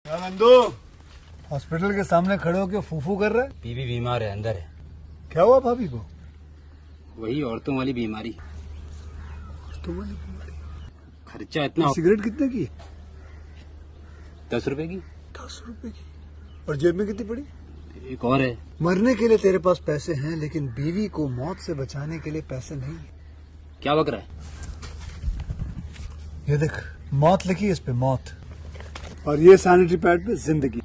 क्या नंदू हॉस्पिटल के सामने खड़े होकर फूफू कर रहा है? बीवी बीमार है, अंदर है। क्या हुआ भाभी को? वही औरतों वाली बीमारी। तुम्हारी बीमारी? खर्चा इतना। सिगरेट कितने की? 10 रुपए की। 10 रुपए की। और जेब में कितनी पड़ी? एक और है। मरने के लिए तेरे पास पैसे हैं, लेकिन बीवी को मौत से बचाने के लिए पैसे नहीं है। क्या बक रहा है? ये देख, मौत लिखी है इस पे, मौत। और ये सैनिटरी पैड पे जिंदगी।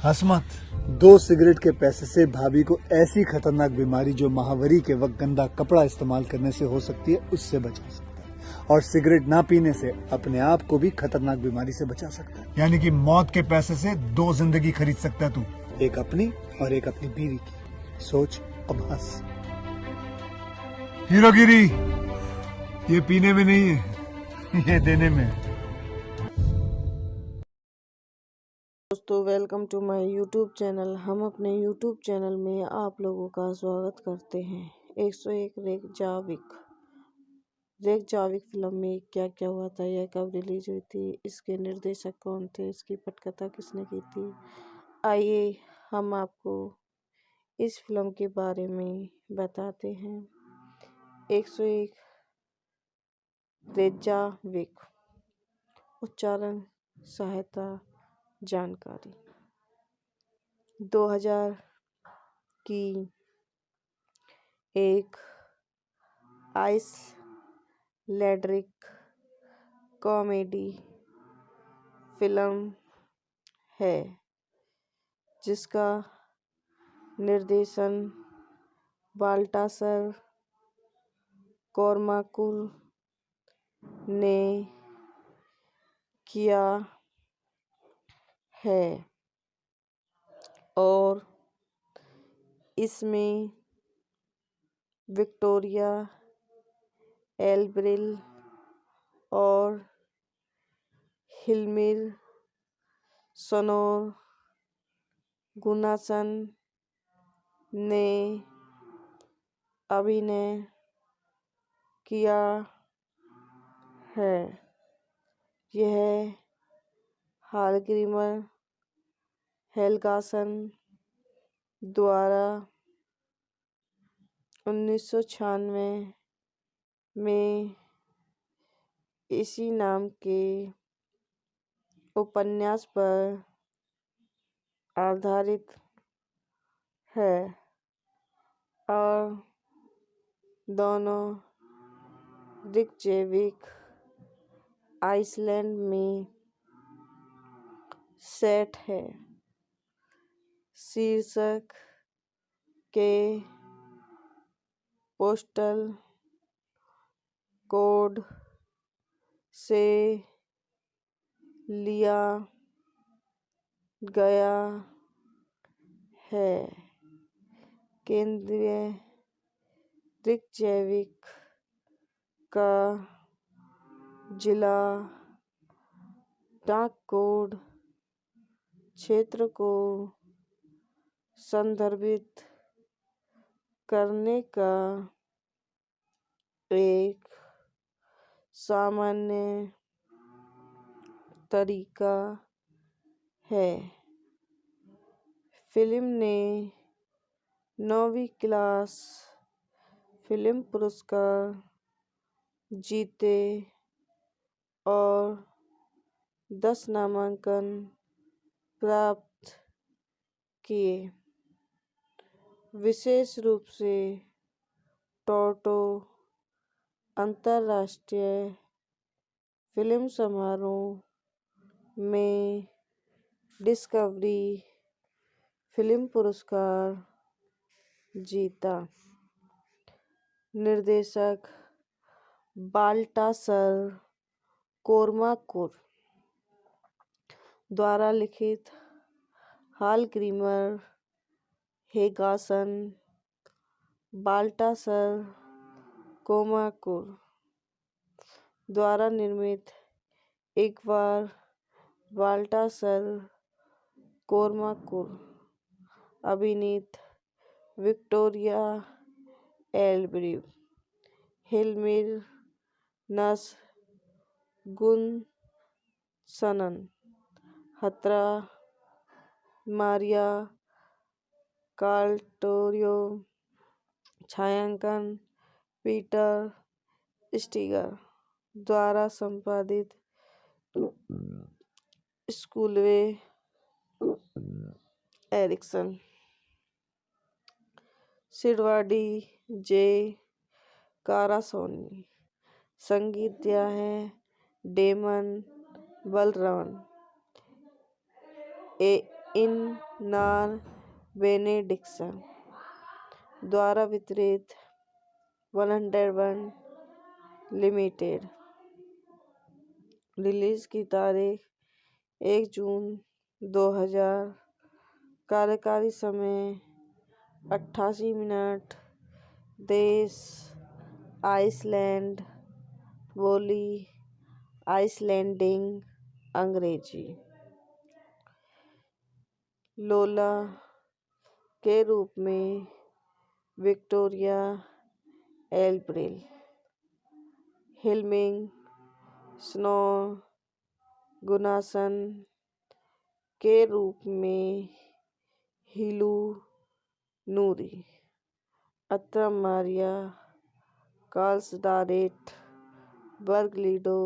हंस मत। 2 सिगरेट के पैसे से भाभी को ऐसी खतरनाक बीमारी जो महावरी के वक्त गंदा कपड़ा इस्तेमाल करने से हो सकती है, उससे बचा सकता है। और सिगरेट ना पीने से अपने आप को भी खतरनाक बीमारी से बचा सकता है। यानी कि मौत के पैसे से 2 जिंदगी खरीद सकता है तू, एक अपनी और एक अपनी बीवी की। सोच, अब हंस। हीरोगिरी ये पीने में नहीं है, ये देने में है। दोस्तों, welcome to my YouTube channel. हम अपने यूट्यूब चैनल में आप लोगों का स्वागत करते हैं। 101 रेक जाविक फिल्म में क्या क्या हुआ था, यह कब रिलीज हुई थी, इसके निर्देशक कौन थे, इसकी पटकथा किसने की थी, आइए हम आपको इस फिल्म के बारे में बताते हैं। 101 रेजाविक। उच्चारण सहायता जानकारी। 2000 की एक आइसलैंड्रिक कॉमेडी फिल्म है जिसका निर्देशन बाल्टासर कोर्माकुल ने किया है और इसमें विक्टोरिया एल्ब्रिल और हिल्मिर सनोर गुनासन ने अभिनय किया है। यह हालग्रीमर हेलगासन द्वारा 1996 में इसी नाम के उपन्यास पर आधारित है और दोनों रिकजेविक आइसलैंड में सेट है। शीर्षक के पोस्टल कोड से लिया गया है। केंद्रीय रिकजेविक का जिला डाक कोड क्षेत्र को संदर्भित करने का एक सामान्य तरीका है। फिल्म ने 9वीं क्लास फिल्म पुरस्कार जीते और 10 नामांकन प्राप्त किए। विशेष रूप से टोरंटो अंतर्राष्ट्रीय फिल्म समारोह में डिस्कवरी फिल्म पुरस्कार जीता। निर्देशक बाल्टासर कोर्माकुल द्वारा लिखित हालग्रीमर हेगासन बाल्टासर कोर्माकुल द्वारा निर्मित, एक बार बाल्टासर कोर्माकुल अभिनीत, विक्टोरिया एल्ब्रिल, हिल्मिर नस गुनसनन हत्रा मारिया कार्टोरियो, छायांकन पीटर स्टीगर द्वारा संपादित स्कूलवे एरिक्सन। सिडवाडी जे कारासोनी। संगीत दिया है डेमन बलरमन। इन नार बेनेडिक्सन द्वारा वितरित 101 लिमिटेड। रिलीज की तारीख 1 जून 2000। कार्यकारी समय 88 मिनट। देश आइसलैंड। बोली आइसलैंडिंग अंग्रेजी। लोला के रूप में विक्टोरिया एल्ब्रिल। हिल्मिंग स्नो गुनासन के रूप में हिलू नूरी। अत्रा मारिया कार्ल्सडारेट बर्गलिडो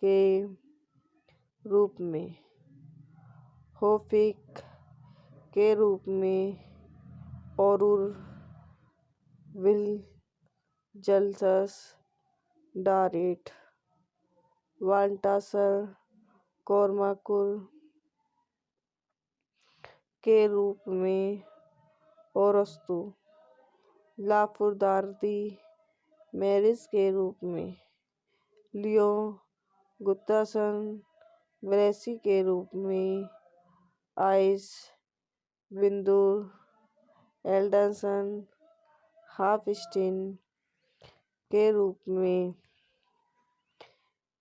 के रूप में। होफिक के रूप में औरुर विल्जल्सस डारेट। वाल्टासर कोर्माकुल के रूप में ओरस्तु। लाफुर्दार्दी मैरिस के रूप में लियो गुत्तासन। ब्रेसी के रूप में आइस विंदुर एल्डरसन। हाफस्टीन के रूप में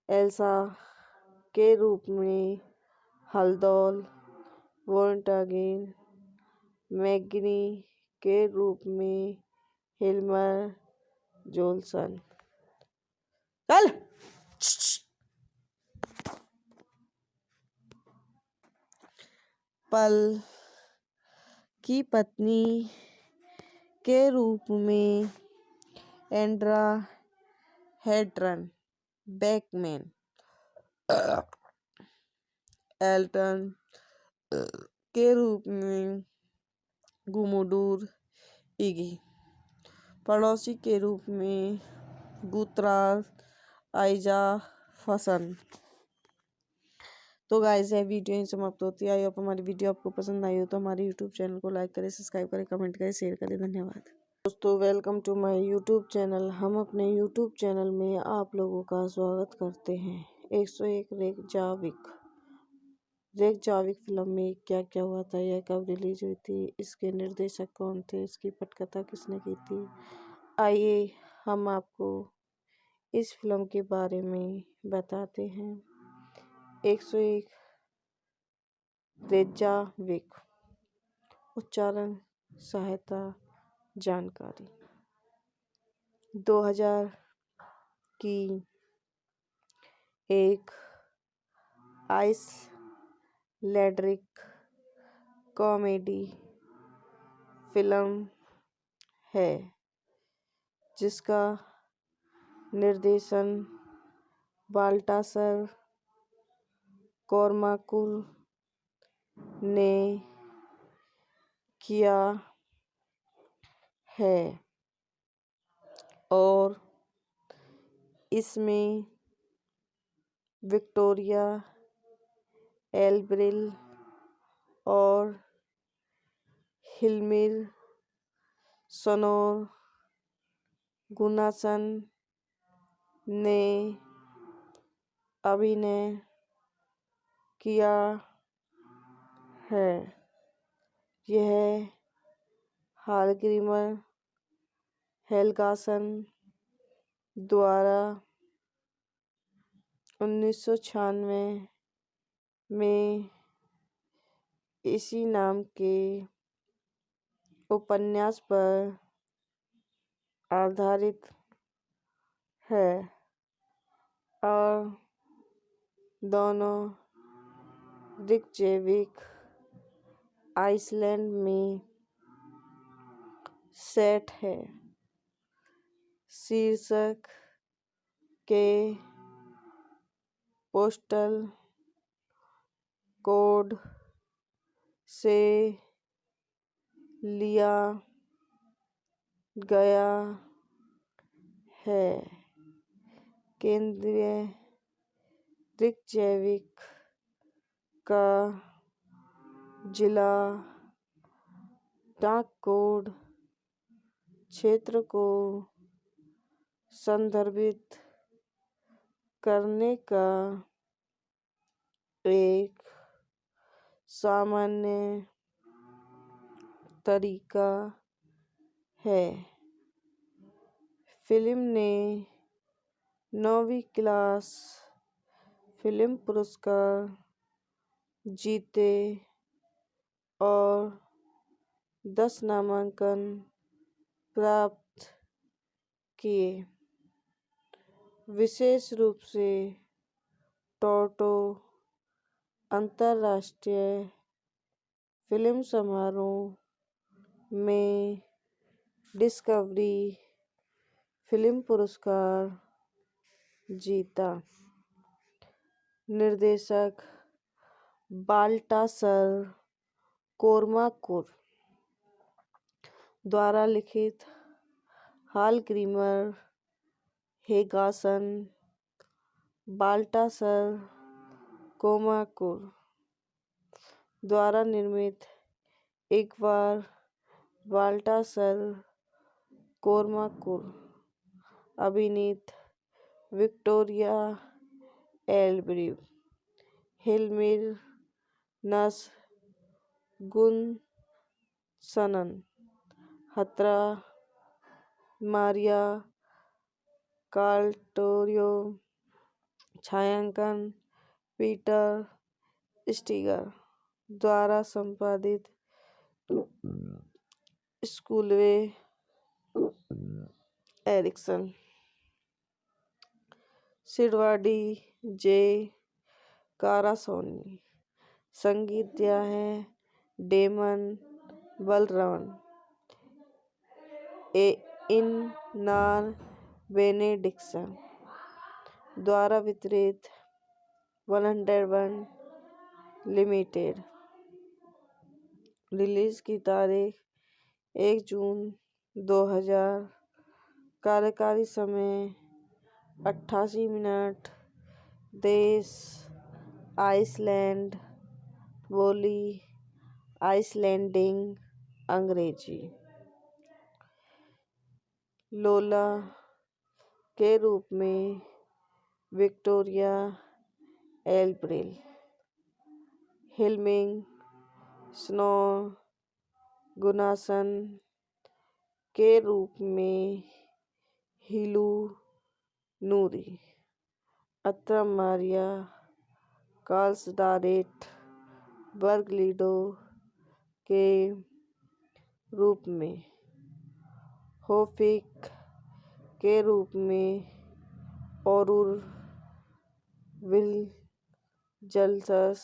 एल्सा के रूप में हल्दौल वोल्टागिन। मैग्नी के रूप में हिल्मर जोल्सन। चल पल की पत्नी के रूप में एंड्रा हेड्रन बैकमैन। एल्टन के रूप में गुमुडूर इगी। पड़ोसी के रूप में गुत्राल आइजा फसन। तो गाइस ये वीडियो यहीं समाप्त होती है। आई होप हमारी वीडियो आपको पसंद आई हो तो हमारे यूट्यूब चैनल को लाइक करें, सब्सक्राइब करें, कमेंट करें, शेयर करें। धन्यवाद दोस्तों। Welcome to my YouTube channel. हम अपने यूट्यूब चैनल में आप लोगों का स्वागत करते हैं। 101 रेकजाविक फिल्म में क्या क्या हुआ था, यह कब रिलीज हुई थी, इसके निर्देशक कौन थे, इसकी पटकथा किसने की थी, आइए हम आपको इस फिल्म के बारे में बताते हैं। 101 रेकजाविक। उच्चारण सहायता जानकारी। 2000 की एक आइसलैंड्रिक कॉमेडी फिल्म है जिसका निर्देशन बाल्टासर कोर्माकुल ने किया है और इसमें विक्टोरिया एल्ब्रिल और हिल्मिर सोनोर गुनासन ने अभिनय किया है। यह हालग्रीमर हेलगासन द्वारा 1996 में इसी नाम के उपन्यास पर आधारित है और दोनों रिकजेविक आइसलैंड में सेट है। शीर्षक के पोस्टल कोड से लिया गया है। केंद्रीय रिकजेविक का जिला डाक कोड क्षेत्र को संदर्भित करने का एक सामान्य तरीका है। फिल्म ने 9वीं क्लास फिल्म पुरस्कार जीते और 10 नामांकन प्राप्त किए। विशेष रूप से टोरंटो अंतर्राष्ट्रीय फिल्म समारोह में डिस्कवरी फिल्म पुरस्कार जीता। निर्देशक बाल्टासर कोर्माकुर द्वारा लिखित हॉलग्रीमर हेगासन बाल्टासर कोर्माकुर द्वारा निर्मित। एक बार बाल्टासर कोर्माकुर अभिनीत विक्टोरिया एल्ब्रिव हिल्मिर नस गुनसनन हत्रा मारिया काल्टोरियो छायांकन पीटर स्टीगर द्वारा संपादित स्कूलवे एरिक्सन सिडवाडी जे कारासोनी संगीत दिया है डेमन बलरमन इन नार बेनेडिक्सन द्वारा वितरित 101 लिमिटेड। रिलीज की तारीख 1 जून 2000। कार्यकारी समय 88 मिनट। देश आइसलैंड। बोली आइसलैंडिंग अंग्रेजी। लोला के रूप में विक्टोरिया एल्ब्रिल। हिल्मिंग स्नो गुनासन के रूप में हिलू नूरी। अत्रा मारिया कार्ल्सडारेट बर्गलिडो के रूप में होफिक के रूप में औरुर विल्जल्सस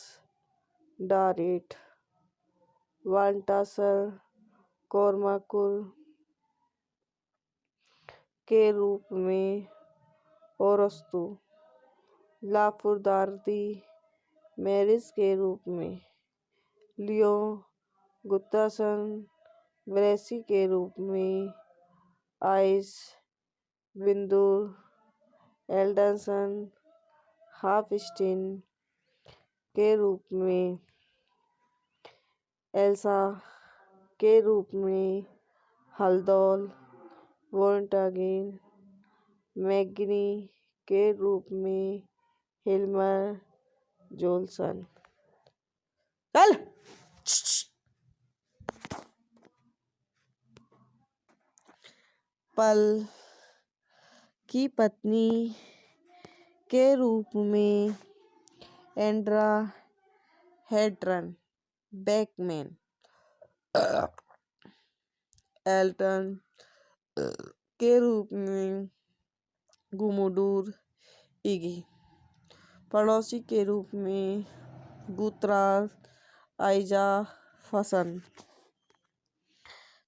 डारेट वाल्टासर कोर्माकुर के रूप में ओरस्तु लाफुर्दार्दी मैरिस के रूप में लियो गुत्तासन ब्रेसी के रूप में आइस बिंदुर एल्डरसन हाफस्टीन के रूप में एल्सा के रूप में हल्दोल वोल्टागिन मैग्नी के रूप में हिल्मर जोल्सन। चल पल की पत्नी के रूप में एंड्रा हेड्रन बैकमैन। एल्टन के रूप में गुमुडूर इगी। पड़ोसी के रूप में गुतराल आइजा फसन।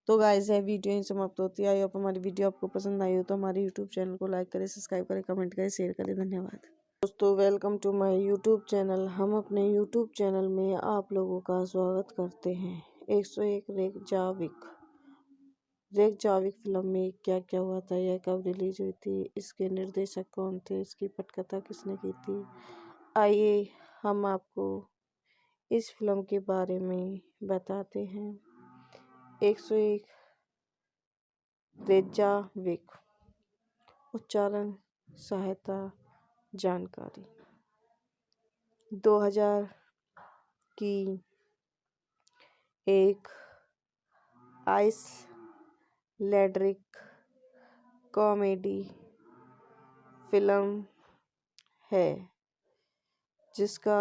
तो गाइस ये वीडियो यहीं समाप्त होती है। आई होप हमारी वीडियो आपको पसंद आई हो तो हमारे यूट्यूब चैनल को लाइक करें, सब्सक्राइब करें, कमेंट करें, शेयर करें। धन्यवाद दोस्तों। Welcome to my YouTube channel. हम अपने यूट्यूब चैनल में आप लोगों का स्वागत करते हैं। 101 रेगजाविक फिल्म में क्या क्या हुआ था, यह कब रिलीज हुई थी, इसके निर्देशक कौन थे, इसकी पटकथा किसने की थी, आइए हम आपको इस फिल्म के बारे में बताते हैं। 101 रेगजाविक। उच्चारण सहायता जानकारी। 2000 की एक आइसलैंडिक कॉमेडी फिल्म है जिसका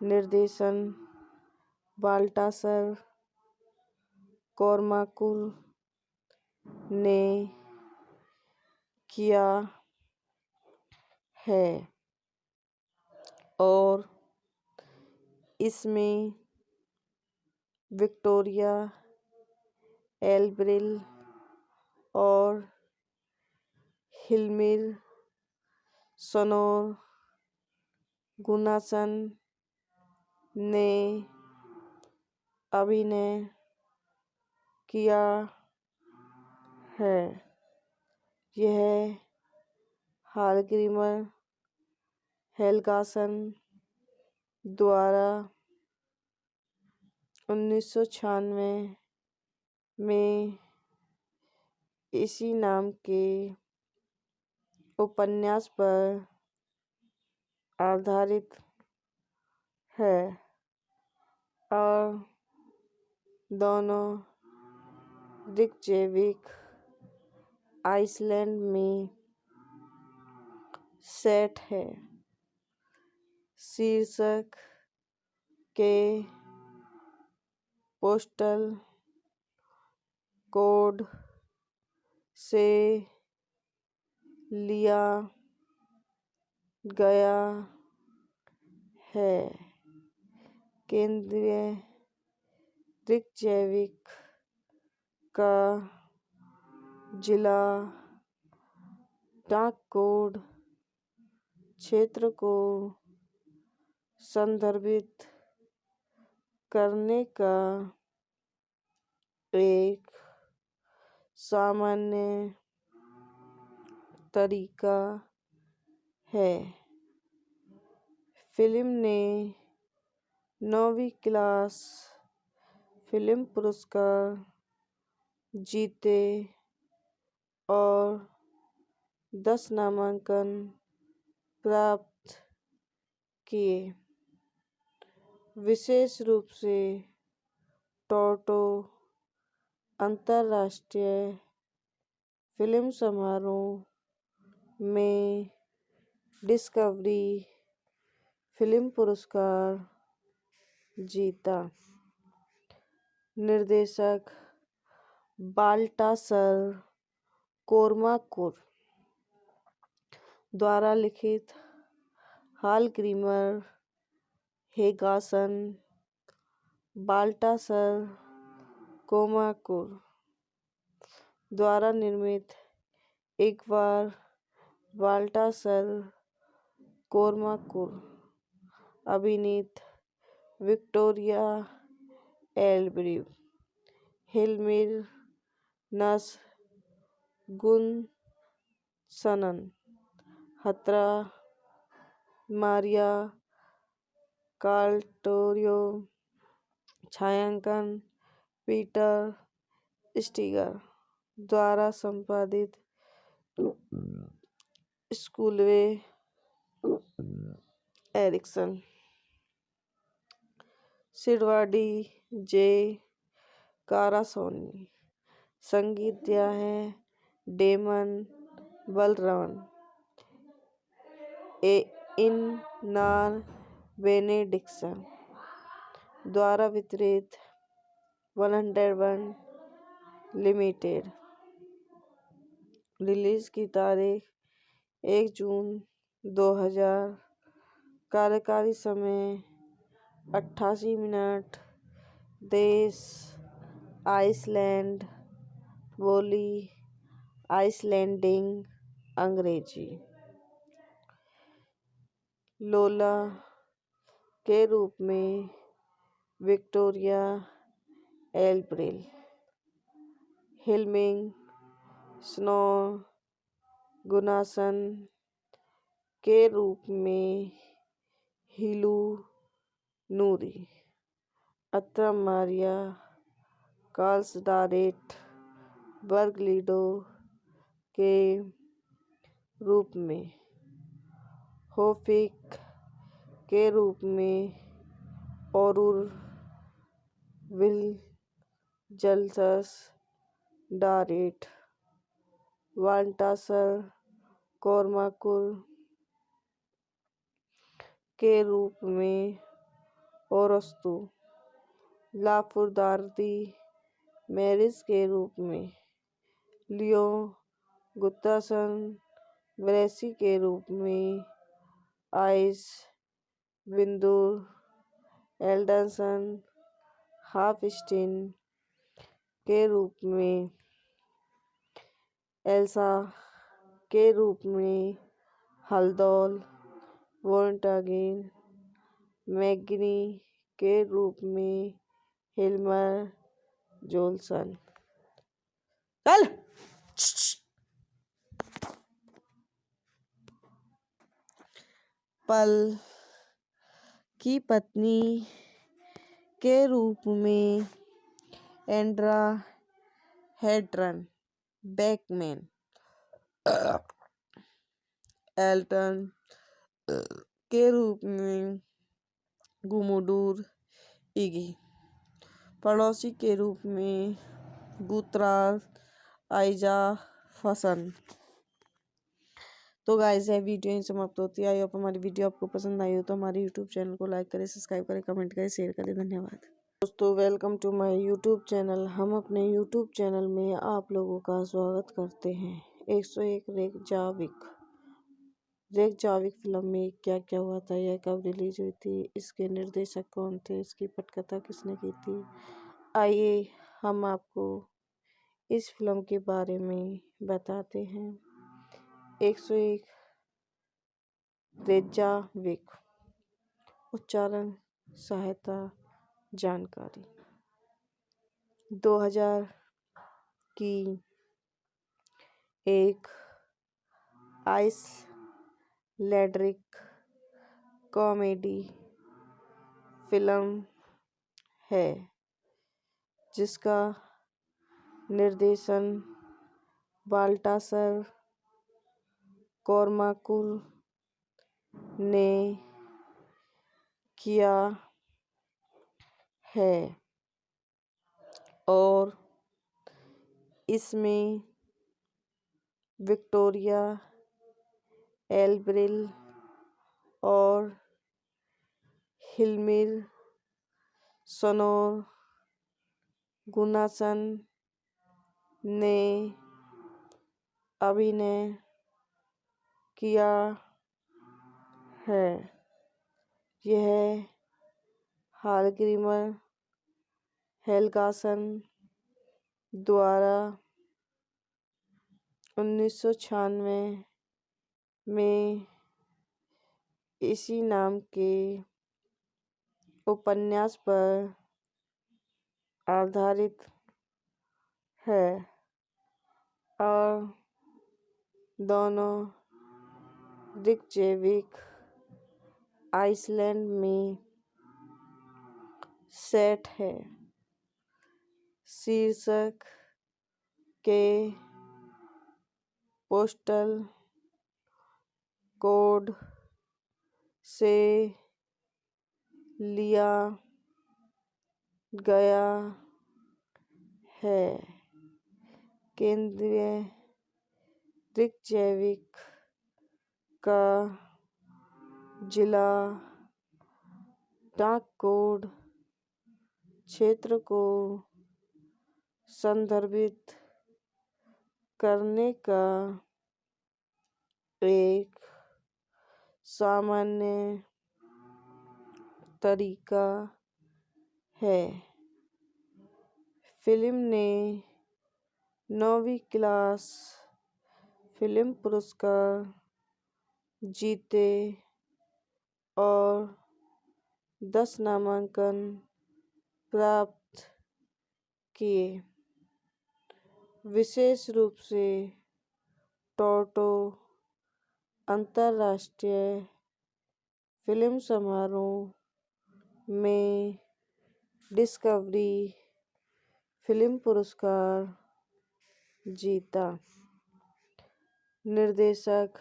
निर्देशन बाल्टासर कोर्माकुर ने किया है और इसमें विक्टोरिया एल्ब्रिल और हिल्मिर सनोर गुनासन ने अभिनय किया है। यह हालग्रीमर हेलगासन द्वारा 1996 में इसी नाम के उपन्यास पर आधारित है और दोनों रिकजेविक आइसलैंड में सेट है। शीर्षक के पोस्टल कोड से लिया गया है। केंद्रीय रिकजेविक का जिला डाक कोड क्षेत्र को संदर्भित करने का एक सामान्य तरीका है। फिल्म ने 9वीं क्लास फिल्म पुरस्कार जीते और 10 नामांकन प्राप्त किए। विशेष रूप से टोरंटो अंतर्राष्ट्रीय फिल्म समारोह में डिस्कवरी फिल्म पुरस्कार जीता। निर्देशक बाल्टासर कोर्माकुर द्वारा लिखित हालग्रीमर हेगासन बाल्टासर कोर्माकुर द्वारा निर्मित। एक बार बाल्टासर कोर्माकुर अभिनीत विक्टोरिया एल्ब्रिल हिल्मिर नस गुनसनन हत्रा मारिया काल्टोरियो छायांकन पीटर स्टीगर द्वारा संपादित स्कूलवे एरिक्सन सिडवाडी जे कारासोनी। संगीत दिया है डेमन बलरवन इन नार बेनेडिक्सन द्वारा वितरित 101 लिमिटेड। रिलीज की तारीख 1 जून 2000। कार्यकारी समय 88 मिनट। देश आइसलैंड। बोली आइसलैंडिंग अंग्रेजी। लोला के रूप में विक्टोरिया एल्ब्रिल। हिल्मिंग स्नो गुनासन के रूप में हिलू नूरी। अत्रम मारिया कार्ल्सडारेट बर्गलिडो के रूप में होफिक के रूप में औरुर विल जल्सस डारेट वाल्टासर कोरमाकुर के रूप में ओरस्तु लाफुर्दार्दी मैरिस के रूप में लियो गुत्तासन ब्रेसी के रूप में आइस बिंदुर एल्डरसन हाफस्टीन के रूप में एल्सा के रूप में हल्दौल वोल्टागिन मैगनी के रूप में हिल्मर जोल्सन। चल पल की पत्नी के रूप में एंड्रा हेड्रन बैकमैन। एल्टन के रूप में गुमुडूर इगी। पड़ोसी के रूप में गुतराल आइजा फसन। तो गाइस ये वीडियो ही समाप्त होती है। आई होप हमारी वीडियो आपको पसंद आई हो तो हमारे यूट्यूब चैनल को लाइक करें, सब्सक्राइब करें, कमेंट करें, शेयर करें। धन्यवाद दोस्तों। Welcome to my YouTube channel. हम अपने यूट्यूब चैनल में आप लोगों का स्वागत करते हैं। 101 रेकजाविक फिल्म में क्या क्या हुआ था, यह कब रिलीज हुई थी, इसके निर्देशक कौन थे, इसकी पटकथा किसने की थी, आइए हम आपको इस फिल्म के बारे में बताते हैं। 101 रेकजाविक। उच्चारण सहायता जानकारी। 2000 की एक आइसलैंड्रिक कॉमेडी फिल्म है जिसका निर्देशन बाल्टासर कोरमाकुर ने किया है और इसमें विक्टोरिया एल्ब्रिल और हिल्मिर सोनोर गुनासन ने अभिनय किया है। यह हालग्रीमर हेलगासन द्वारा 1996 में इसी नाम के उपन्यास पर आधारित है और दोनों रिकजेविक आइसलैंड में सेट है। शीर्षक के पोस्टल कोड से लिया गया है। केंद्रीय रिकजेविक का जिला डाक कोड क्षेत्र को संदर्भित करने का एक सामान्य तरीका है। फिल्म ने 9वीं क्लास फिल्म पुरस्कार जीते और 10 नामांकन प्राप्त किए। विशेष रूप से टोरंटो अंतर्राष्ट्रीय फिल्म समारोह में डिस्कवरी फिल्म पुरस्कार जीता। निर्देशक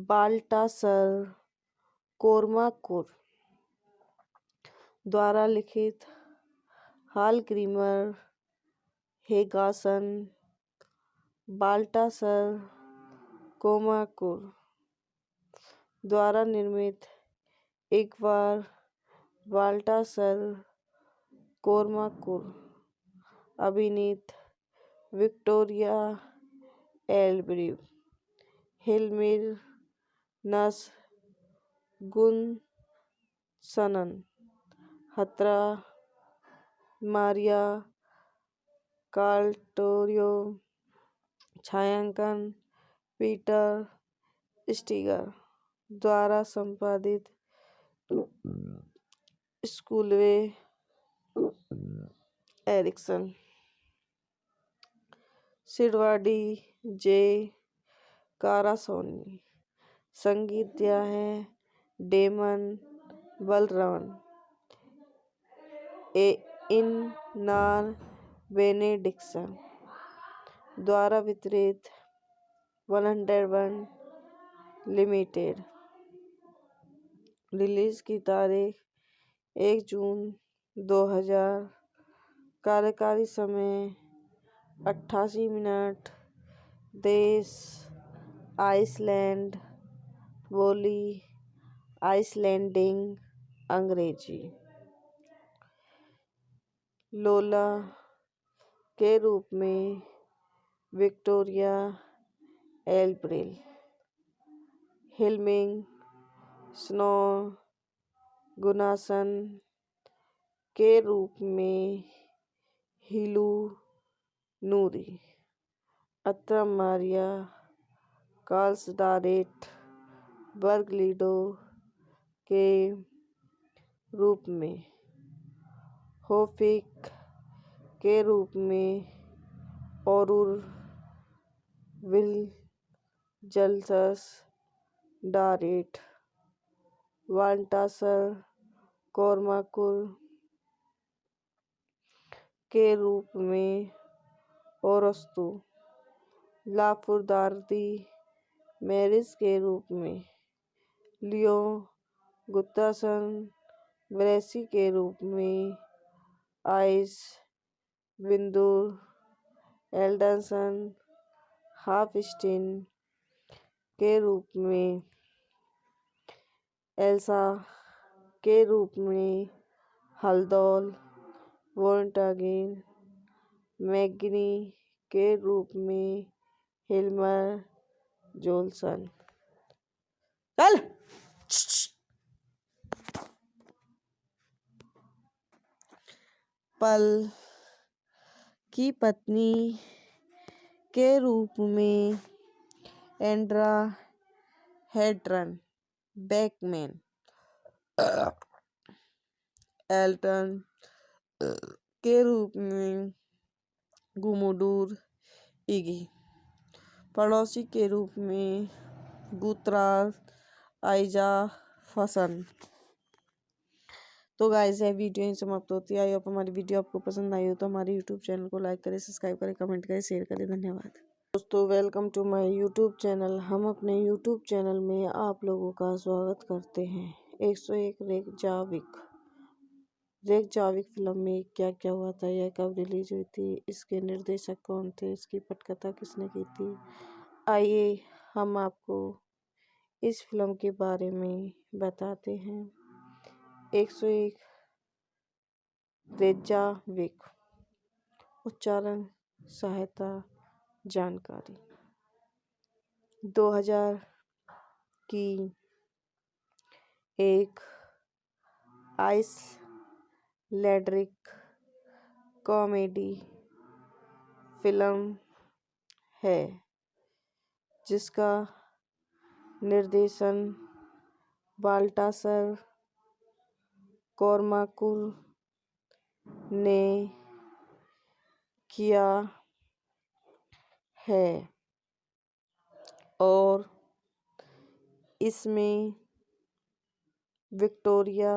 बाल्टासर कोर्माकुर द्वारा लिखित हाल ग्रीमर हेगासन बाल्टासर कोर्माकुर द्वारा निर्मित एक बार बाल्टासर कोर्माकुर अभिनीत विक्टोरिया एल्ब्रिव हिलमिर नस गुनसनन हत्रा मारिया काल्टोरियो छायांकन पीटर स्टीगर द्वारा संपादित स्कूलवे एरिक्सन सिडवाडी जे कारासोनी संगीत दिया है डेमन बलरवन इन नार बेनेडिक्सन द्वारा वितरित 101 लिमिटेड। रिलीज की तारीख 1 जून 2000। कार्यकारी समय 88 मिनट। देश आइसलैंड। बोली आइसलैंडिंग अंग्रेजी। लोला के रूप में विक्टोरिया एल्ब्रिल। हिलमिंग स्नो गुनासन के रूप में हिलू नूरी। अत्रा मारिया कार्ल्सडारेट बर्गलिडो के रूप में होफिक के रूप में औरुर विलजल्सस डारेट वाल्टासर कोर्माकुर के रूप में ओरस्तु लाफुर्दार्दी मैरिस के रूप में लियो गुत्तासन ब्रेसी के रूप में आइस विंदुर एल्डरसन हाफस्टीन के रूप में एल्सा के रूप में हल्दोल वोल्टागिन मैग्नी के रूप में हिल्मर जोल्सन। चल पल की पत्नी के रूप में एंड्रा हेड्रन बैकमैन एल्टन के रूप में गुमुडूर इगी पड़ोसी के रूप में गुत्राल आइजा फसन। तो गाइस ये वीडियो ही समाप्त होती है। आई होप हमारी वीडियो आपको पसंद आई हो तो हमारे यूट्यूब चैनल को लाइक करें, सब्सक्राइब करें, कमेंट करें, शेयर करें। धन्यवाद दोस्तों। Welcome to my YouTube channel. हम अपने यूट्यूब चैनल में आप लोगों का स्वागत करते हैं। 101 रेकजाविक फिल्म में क्या क्या हुआ था, यह कब रिलीज हुई थी, इसके निर्देशक कौन थे, इसकी पटकथा किसने की थी, आइए हम आपको इस फिल्म के बारे में बताते हैं। 101 रेकजाविक उच्चारण सहायता जानकारी 2000 की एक आइसलैंड्रिक कॉमेडी फिल्म है जिसका निर्देशन बाल्टासर कोर्माकुर ने किया है और इसमें विक्टोरिया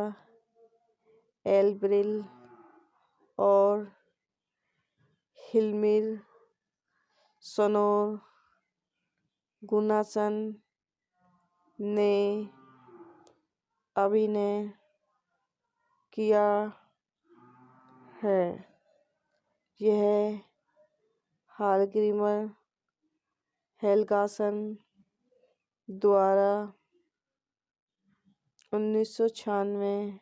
एल्ब्रिल और हिल्मिर सोनोर गुनासन ने अभिनय किया है। यह हॉलग्रीमर हेलगासन द्वारा 1996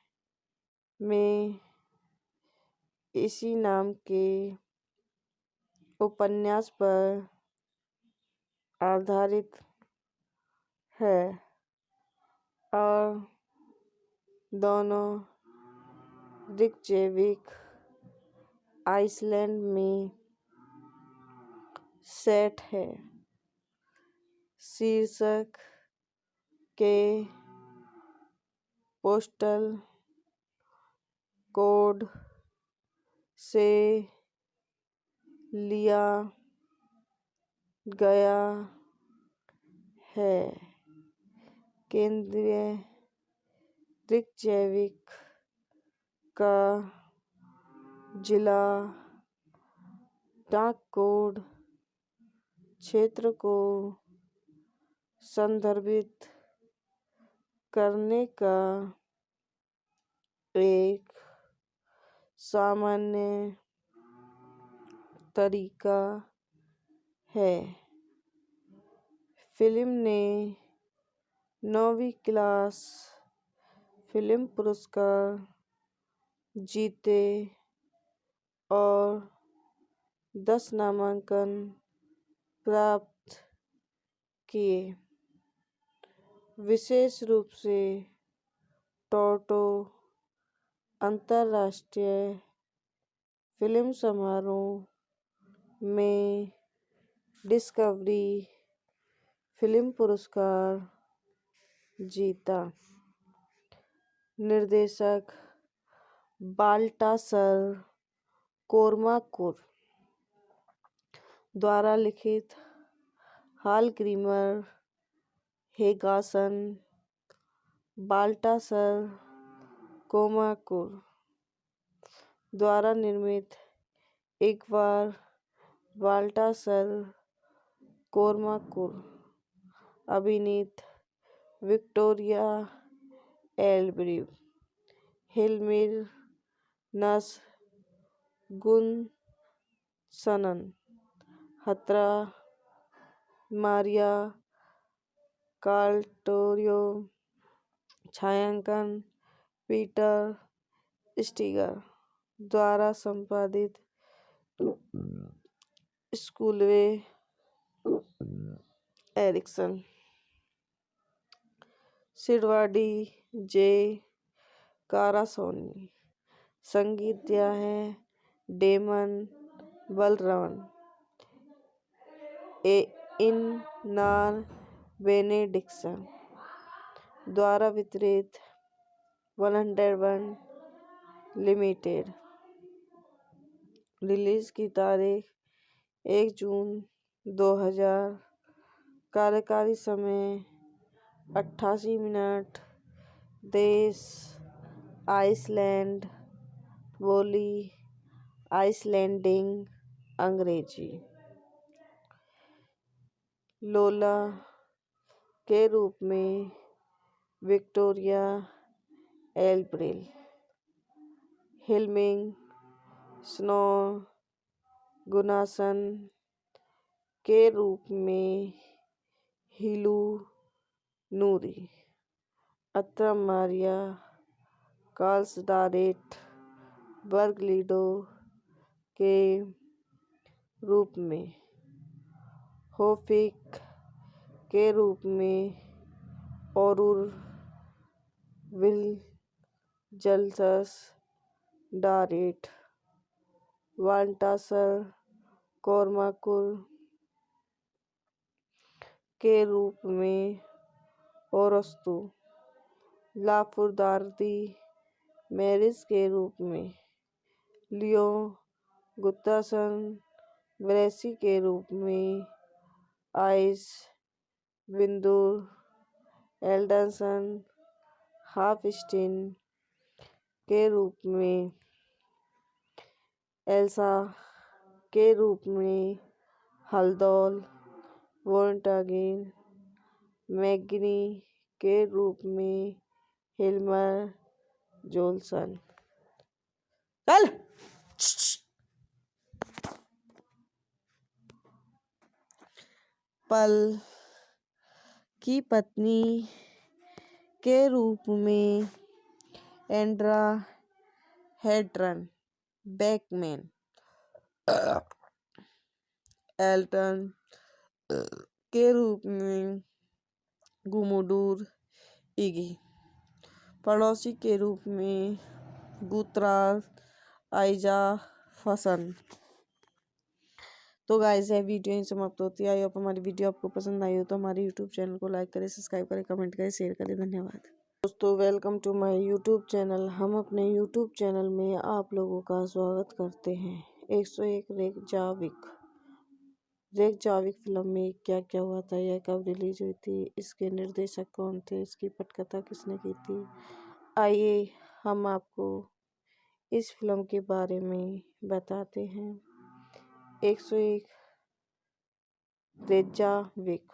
में इसी नाम के उपन्यास पर आधारित है और दोनों रिकजेविक आइसलैंड में सेट है। शीर्षक के पोस्टल कोड से लिया गया है। केंद्रीय रिकजेविक का जिला डाक कोड क्षेत्र को संदर्भित करने का एक सामान्य तरीका है। फिल्म ने 9वीं क्लास फिल्म पुरस्कार जीते और 10 नामांकन प्राप्त किए। विशेष रूप से टोरंटो अंतर्राष्ट्रीय फिल्म समारोह में डिस्कवरी फिल्म पुरस्कार जीता। निर्देशक बाल्टासर कोर्माकुर द्वारा लिखित हॉलग्रीमर हेगासन बाल्टासर कोर्माकुर द्वारा निर्मित एक बार बाल्टासर कोर्माकुर अभिनीत विक्टोरिया एल्ब्रिल हिल्मिर नस गुनसनन हत्रा मारिया काल्टोरियो छायांकन पीटर स्टीगर द्वारा संपादित स्कूलवे एरिक्सन सिडवाडी जे कारासोनी संगीत दिया है डेमन बलरवन इन नार बेनेडिक्सन द्वारा वितरित 101 लिमिटेड। रिलीज की तारीख 1 जून 2000। कार्यकारी समय 88 मिनट। देश आइसलैंड। बोली आइसलैंडिंग अंग्रेजी। लोला के रूप में विक्टोरिया एल्ब्रिल। हिल्मिंग स्नोर गुनासन के रूप में हिलू नूरी। अत्रा मारिया कार्लसडारेट बर्गलिडो के रूप में। होफिक के रूप में औरुर विल जलसस डारेट वांटासर कोरमाकुर के रूप में ओरस्तु लाफुर्दार्दी मैरिस के रूप में लियो गुत्तासन ब्रेसी के रूप में आइस बिंदुर एल्डरसन हाफस्टीन के रूप में एल्सा के रूप में हल्दौल वोल्टागिन मैग्नी के रूप में हिल्मर जोल्सन। चल पल की पत्नी के रूप में एंड्रा हेड्रन बैकमैन एल्टन के रूप में गुमुडूर इगी पड़ोसी के रूप में गुतराल आइजा फसन। तो गाइस ये वीडियो ही समाप्त होती है। आई होप हमारी वीडियो आपको पसंद आई हो तो हमारे यूट्यूब चैनल को लाइक करें, सब्सक्राइब करें, कमेंट करें, शेयर करें। धन्यवाद दोस्तों। Welcome to my YouTube channel. हम अपने यूट्यूब चैनल में आप लोगों का स्वागत करते हैं। 101 रेकजाविक फिल्म में क्या क्या हुआ था, यह कब रिलीज हुई थी, इसके निर्देशक कौन थे, इसकी पटकथा किसने की थी, आइए हम आपको इस फिल्म के बारे में बताते हैं। 101 रेकजाविक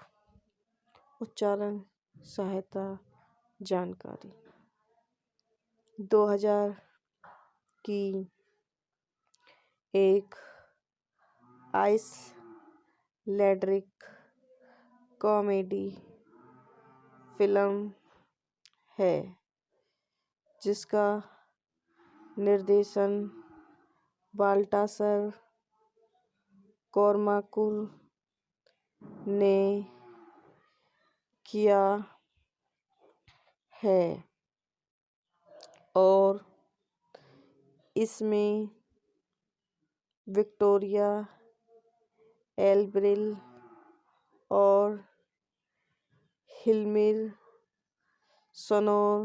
उच्चारण सहायता जानकारी 2000 की एक आइसलैंडिक कॉमेडी फिल्म है जिसका निर्देशन बाल्टासर कोरमाकुर ने किया है और इसमें विक्टोरिया एल्ब्रिल और हिल्मिर सोनोर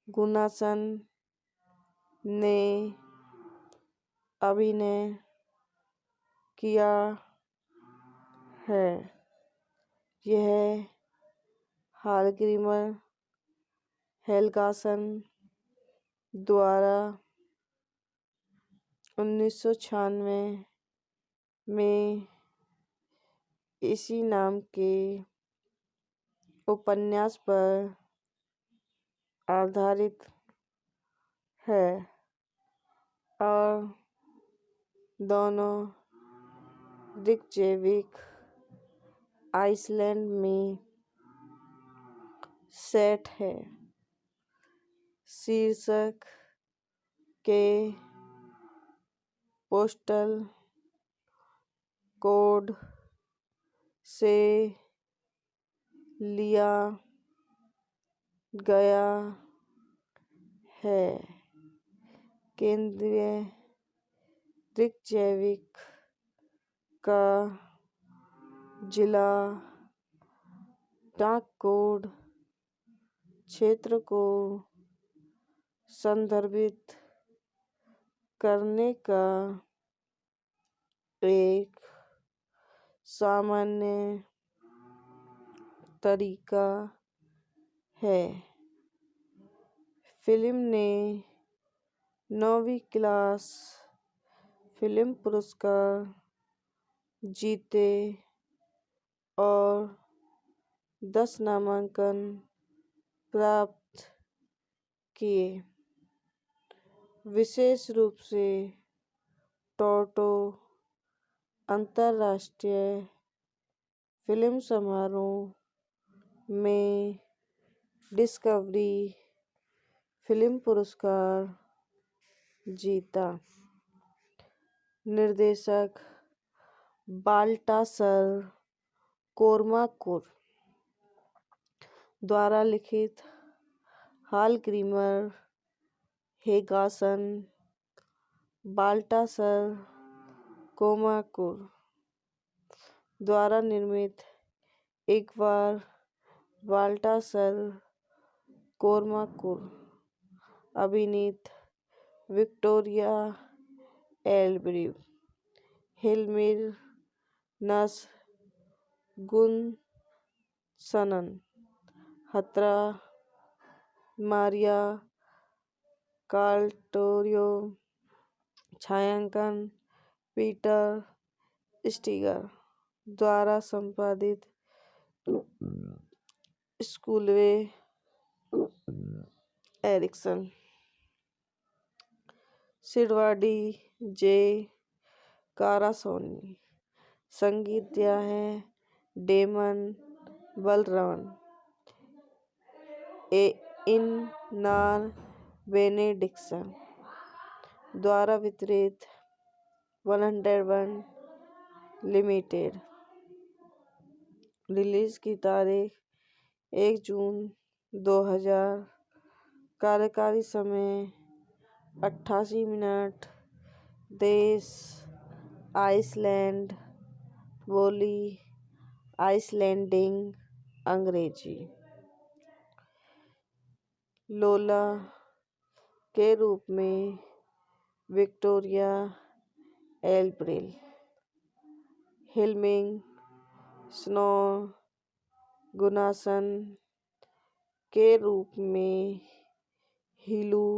गुनासन ने अभिनय किया है। यह हालग्रीमर हेलगासन द्वारा 1996 में इसी नाम के उपन्यास पर आधारित है और दोनों रिकजेविक आइसलैंड में सेट है। शीर्षक के पोस्टल कोड से लिया गया है। केंद्रीय रिकजेविक का जिला डाक कोड क्षेत्र को संदर्भित करने का एक सामान्य तरीका है। फिल्म ने 9वीं क्लास फिल्म पुरस्कार जीते और 10 नामांकन प्राप्त किए। विशेष रूप से टोरंटो अंतर्राष्ट्रीय फिल्म समारोह में डिस्कवरी फिल्म पुरस्कार जीता। निर्देशक बाल्टासर कोरमाकुर द्वारा लिखित हाल क्रीमर हेगासन बाल्टासर कोमाकुर द्वारा निर्मित एक बार बाल्टासर कोरमाकुर अभिनीत विक्टोरिया एल्ब्रिव हिलमिर नस गुन सनन हत्रा मारिया कार्टोरियो छायांकन पीटर स्टीगर द्वारा संपादित स्कूलवे एरिक्सन सिडवाडी जे कारासोनी संगीत दिया है डेमन बलरवन इन नार बेनेडिक्सन द्वारा वितरित 101 लिमिटेड। रिलीज की तारीख 1 जून 2000। कार्यकारी समय 88 मिनट। देश आइसलैंड। बोली आइसलैंडिंग अंग्रेजी। लोला के रूप में विक्टोरिया एल्ब्रिल हिलमिंग स्नो गुनासन के रूप में हिलू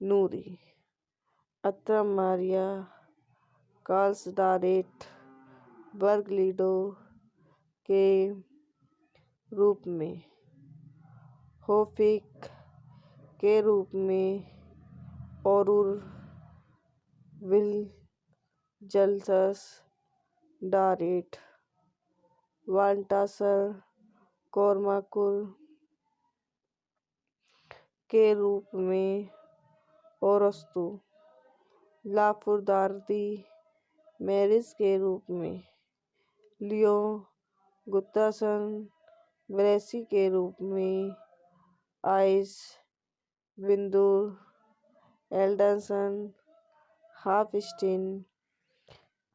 नूरी अत्रा मारिया कार्ल्सडारेट बर्गलिडो के रूप में होफिक के रूप में औरुर विलजल्सस डारेट वाल्टासर कोरमाकुर के रूप में ओरस्तु लाफुर्दार्दी मैरिस के रूप में लियो गुत्तासन ब्रेसी के रूप में आइस बिंदुर एल्डरसन हाफस्टीन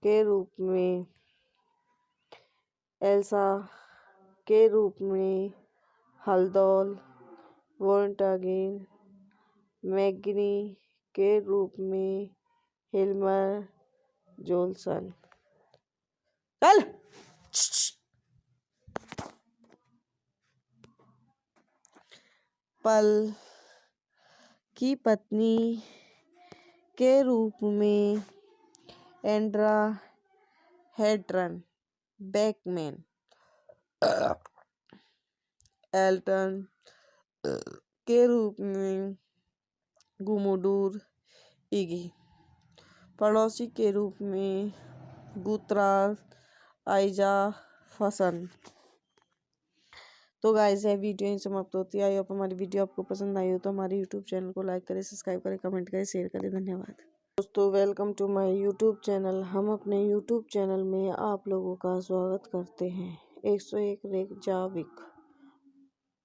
के रूप में एल्सा के रूप में हल्दौल वोल्टागिन मैग्नी के रूप में हिल्मर जोल्सन। चल पल की पत्नी के रूप में एंड्रा हेड्रन बैकमैन एल्टन के रूप में गुमुडूर इगी पड़ोसी के रूप में गुत्राल आइजा फसन। तो गाइस है वीडियो यहीं समाप्त होती है। आई होप हमारी वीडियो आपको पसंद आई हो तो हमारे यूट्यूब चैनल को लाइक करें, सब्सक्राइब करें, कमेंट करें, शेयर करें। धन्यवाद दोस्तों। Welcome to my YouTube channel. हम अपने यूट्यूब चैनल में आप लोगों का स्वागत करते हैं। 101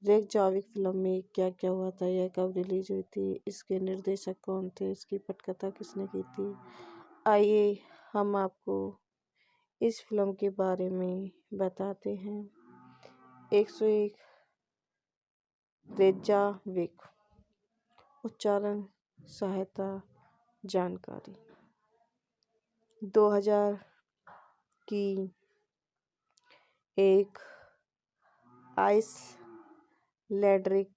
रेकजाविक फिल्म में क्या क्या हुआ था, यह कब रिलीज हुई थी, इसके निर्देशक कौन थे, इसकी पटकथा किसने की थी, आइए हम आपको इस फिल्म के बारे में बताते हैं। 101 रेकजाविक उच्चारण सहायता जानकारी 2000 की एक आइसलैंडिक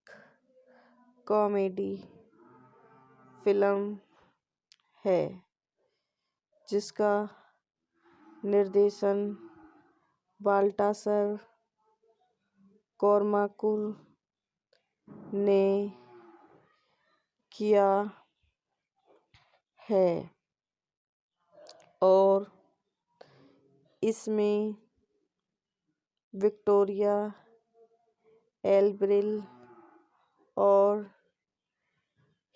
कॉमेडी फिल्म है जिसका निर्देशन बाल्टासर कोरमाकुर ने किया है और इसमें विक्टोरिया एल्ब्रिल और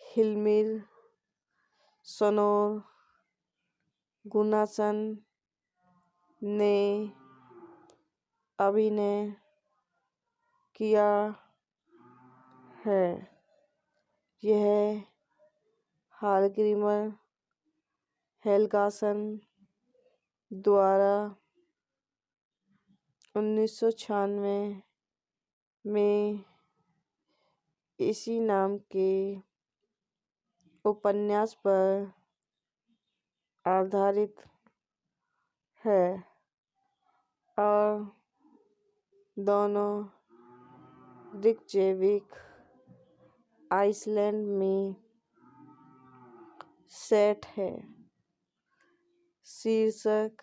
हिलमिर सोनोर गुनासन ने अभिनय किया है। यह हालग्रीमर हेलगासन द्वारा 1996 में इसी नाम के उपन्यास पर आधारित है और दोनों रिकजेविक आइसलैंड में सेट है। शीर्षक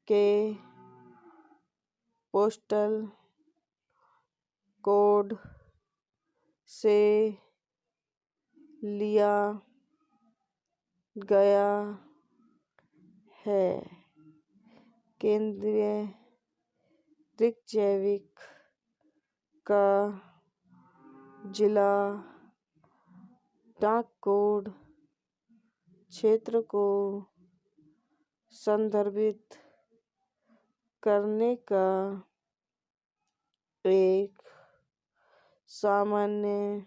के पोस्टल कोड से लिया गया है। केंद्रीय रिकजेविक का जिला डाक कोड क्षेत्र को संदर्भित करने का एक सामान्य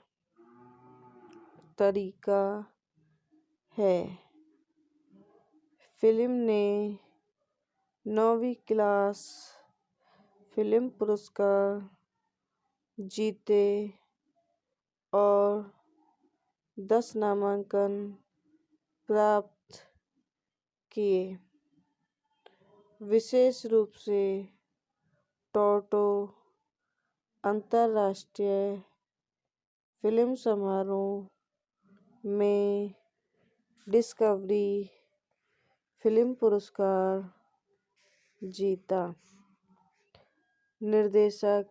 तरीका है। फिल्म ने 9वीं क्लास फिल्म पुरस्कार जीते और 10 नामांकन प्राप्त किए। विशेष रूप से टोरंटो अंतर्राष्ट्रीय फिल्म समारोह में डिस्कवरी फिल्म पुरस्कार जीता। निर्देशक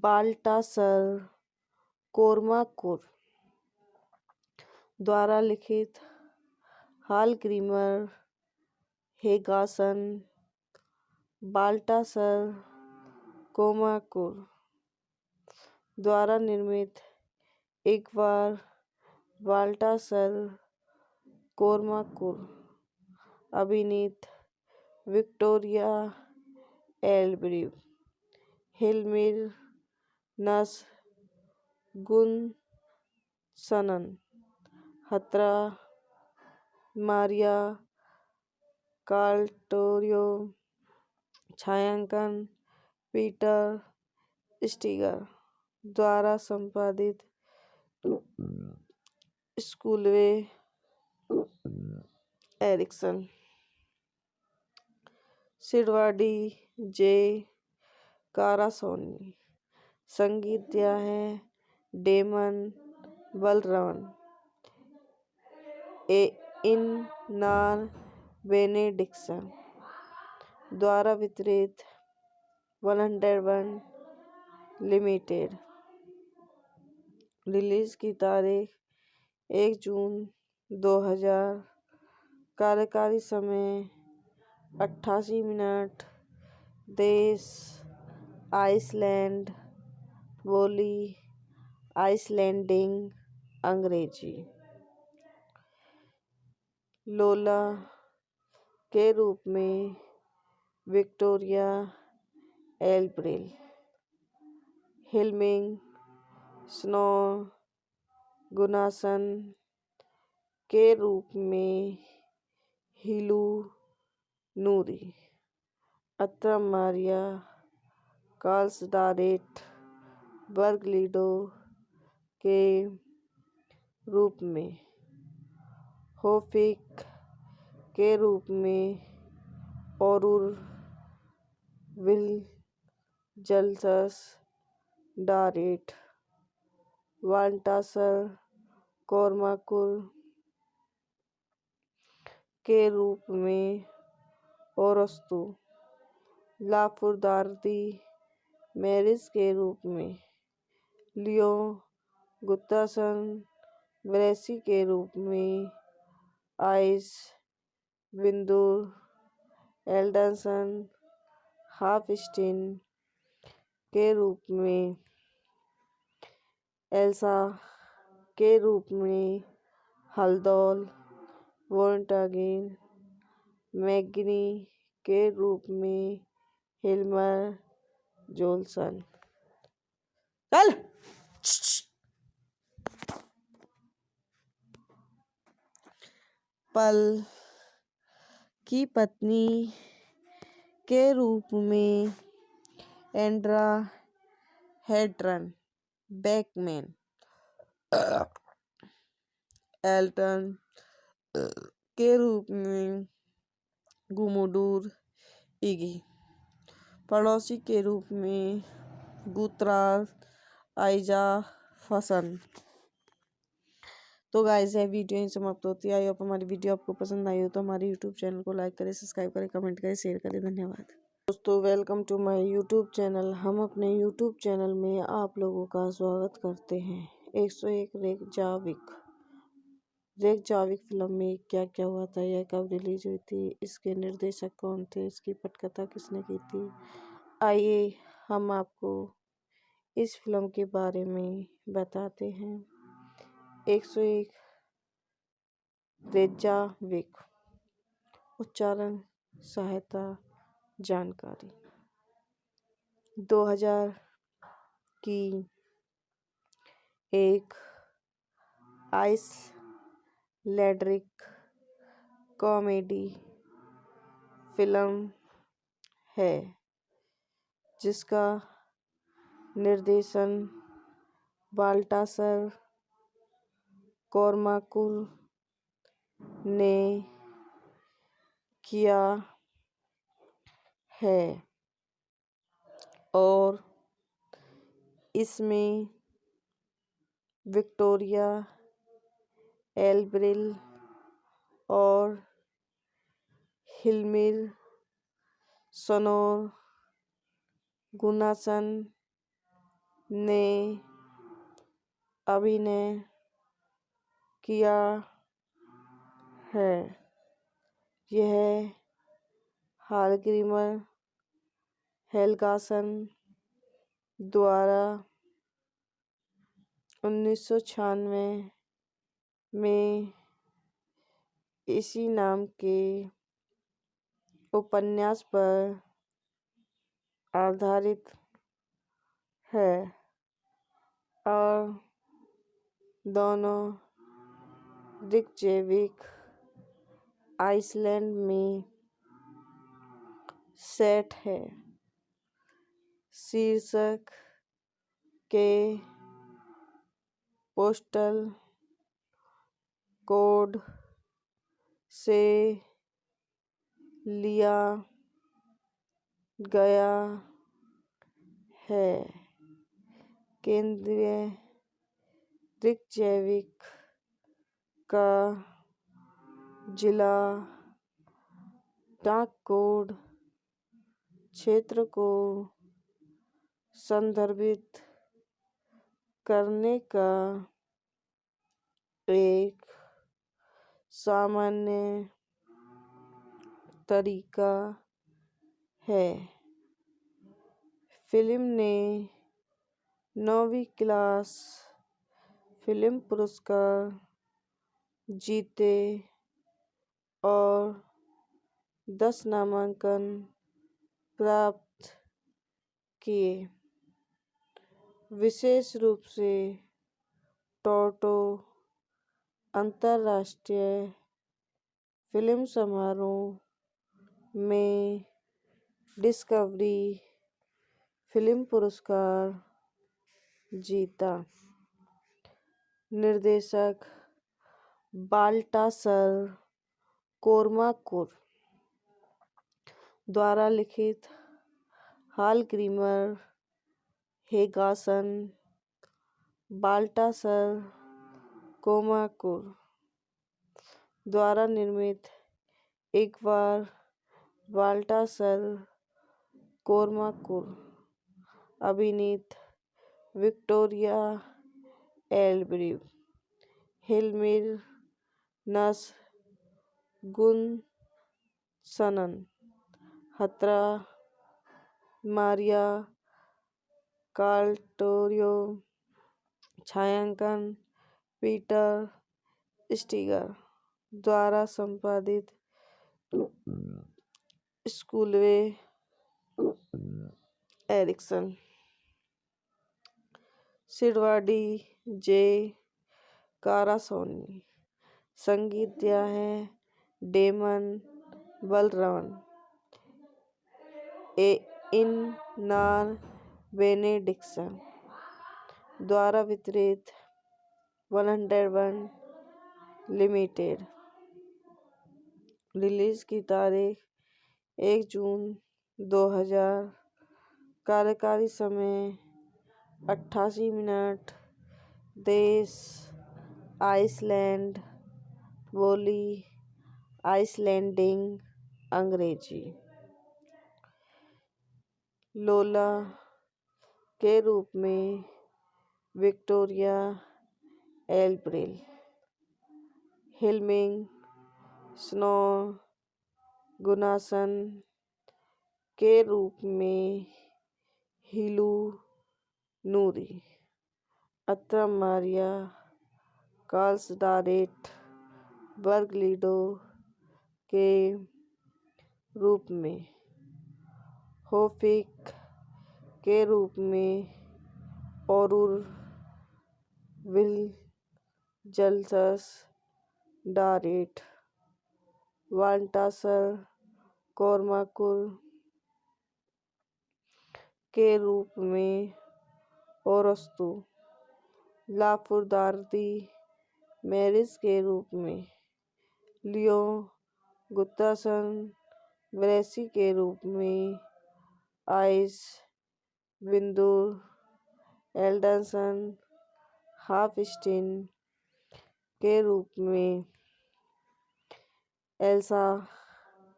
बाल्टासर कोर्माकुर द्वारा लिखित हालग्रीमर हेगासन बाल्टासर कोर्माकुर द्वारा निर्मित, एक बार बाल्टासर कोर्माकुर अभिनीत विक्टोरिया एल्ब्रिव हिल्मिर नस गुनसनन हत्रा मारिया काल्टोरियो छायांकन पीटर स्टीगर द्वारा संपादित स्कूलवे एरिक्सन सिडवाडी जे कारासोनी संगीत दिया है डेमन बलरमन इन नार बेनेडिक्सन द्वारा वितरित 101 लिमिटेड। रिलीज की तारीख 1 जून 2000। कार्यकारी समय 88 मिनट। देश आइसलैंड। बोली आइसलैंडिंग अंग्रेजी। लोला के रूप में विक्टोरिया एल्ब्रिल। हिल्मिंग स्नो गुनासन के रूप में हिलू नूरी। अत्रा मारिया कार्ल्सडारेट बर्गलिडो के रूप में होफिक के रूप में औरुर विल्जल्सस डारेट वाल्टासर कोर्माकुर के रूप में ओरस्तु लाफुर्दार्दी मैरिस के रूप में लियो गुत्तासन ब्रेसी के रूप में आइस विंदुर एल्डरसन हाफस्टीन के रूप में एल्सा के रूप में हल्दोल वोल्टागिन मैग्नी के रूप में हिल्मर जोल्सन। चल पल की पत्नी के रूप में एंड्रा हेड्रन बैकमैन एल्टन के रूप में गुमुडूर इगी पड़ोसी के रूप में गुतराल आइजा फसन। तो गाइस ये वीडियो यहीं समाप्त होती है। आई होप हमारी वीडियो आपको पसंद आई हो तो हमारे यूट्यूब चैनल को लाइक करें, सब्सक्राइब करें, कमेंट करें, शेयर करें। धन्यवाद दोस्तों। Welcome to my YouTube channel. हम अपने यूट्यूब चैनल में आप लोगों का स्वागत करते हैं। 101 रेगजाविक फिल्म में क्या क्या हुआ था, यह कब रिलीज हुई थी, इसके निर्देशक कौन थे, इसकी पटकथा किसने की थी, आइए हम आपको इस फिल्म के बारे में बताते हैं। 101 रेगजाविक उच्चारण सहायता जानकारी 2000 की एक आइसलैंडिक कॉमेडी फिल्म है जिसका निर्देशन बाल्टासर कोर्माकुल ने किया है और इसमें विक्टोरिया एल्ब्रिल और हिल्मिर सनोर गुनासन ने अभिनय किया है। यह हालग्रीमर हेलगासन द्वारा 1996 में इसी नाम के उपन्यास पर आधारित है और दोनों रिकजेविक आइसलैंड में सेट है। शीर्षक के पोस्टल कोड से लिया गया है। केंद्रीय रिकजेविक का जिला डाक कोड क्षेत्र को संदर्भित करने का एक सामान्य तरीका है। फिल्म ने 9वीं क्लास फिल्म पुरस्कार जीते और 10 नामांकन प्राप्त किए। विशेष रूप से टोरंटो अंतर्राष्ट्रीय फिल्म समारोह में डिस्कवरी फिल्म पुरस्कार जीता। निर्देशक बाल्टासर कोर्माकुल द्वारा लिखित हालग्रीमर हेगासन बाल्टासर कोर्माकुल द्वारा निर्मित। एक बार बाल्टासर कोर्माकुल अभिनीत विक्टोरिया एल्ब्रिल हिल्मिर नस गुनसनन हत्रा मारिया काल्टोरियो छायांकन पीटर स्टीगर द्वारा संपादित स्कूलवे एरिक्सन सिडवाडी जे कारासोनी संगीत दिया है डेमन बलरवन, इनार बेनेडिक्सन द्वारा वितरित 101 लिमिटेड। रिलीज की तारीख 1 जून 2000। कार्यकारी समय 88 मिनट। देश आइसलैंड। बोली आइसलैंडिंग अंग्रेजी। लोला के रूप में विक्टोरिया एल्ब्रिल। हिल्मिंग स्नोर गुनासन के रूप में हिलू नूरी। अत्रम मारिया कार्ल्सडारेट बर्गलिडो के रूप में होफिक के रूप में औरुर विलजल्सस डारेट वाल्टासर कोरमाकुर के रूप में ओरस्तु लाफुर्दार्दी मैरिस के रूप में लियो गुत्तासन ब्रेसी के रूप में आइस बिंदुर एल्डरसन हाफस्टीन के रूप में एल्सा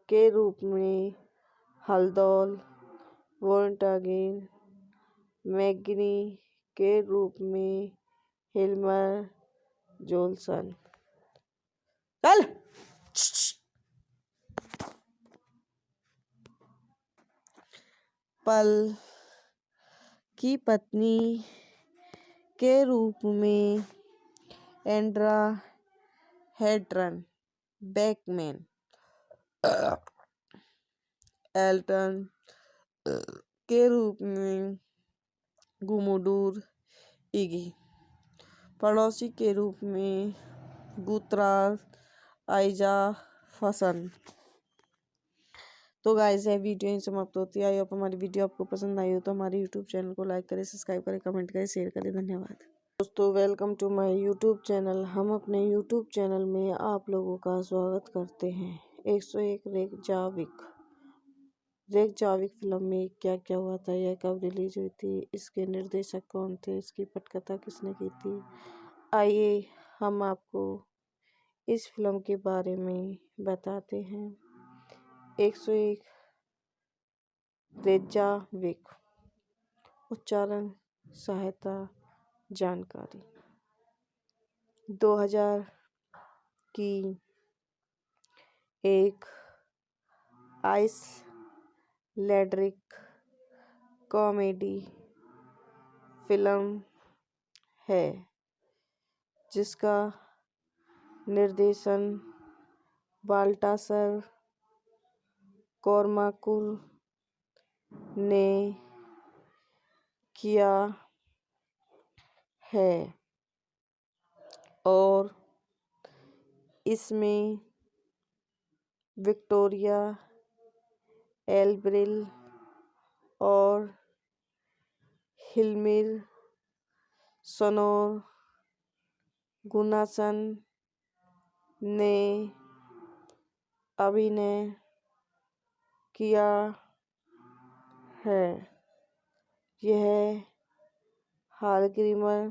के रूप में हल्दौल वोल्टागिन मैग्नी के रूप में हिल्मर जोल्सन। चल पल की पत्नी के रूप में एंड्रा हेड्रन बैकमैन। एल्टन के रूप में गुमुडूर इगी। पड़ोसी के रूप में गुत्राल आइजा फसन। तो गाइस ये वीडियो यहीं समाप्त होती है। आई होप हमारी वीडियो आपको पसंद आई हो तो हमारे यूट्यूब चैनल को लाइक करें, सब्सक्राइब करें, कमेंट करें, शेयर करें। धन्यवाद दोस्तों। Welcome to my YouTube channel. हम अपने यूट्यूब चैनल में आप लोगों का स्वागत करते हैं। 101 रेकजाविक फिल्म में क्या क्या हुआ था, यह कब रिलीज हुई थी, इसके निर्देशक कौन थे, इसकी पटकथा किसने की थी, आइए हम आपको इस फिल्म के बारे में बताते हैं। 101 रेकजाविक। उच्चारण सहायता जानकारी। 2000 की एक आइसलैंड्रिक कॉमेडी फिल्म है जिसका निर्देशन बाल्टासर कोरमाकुर ने किया है और इसमें विक्टोरिया एल्ब्रिल और हिल्मिर स्नोर गुनासन ने अभिनय किया है। यह हालग्रीमर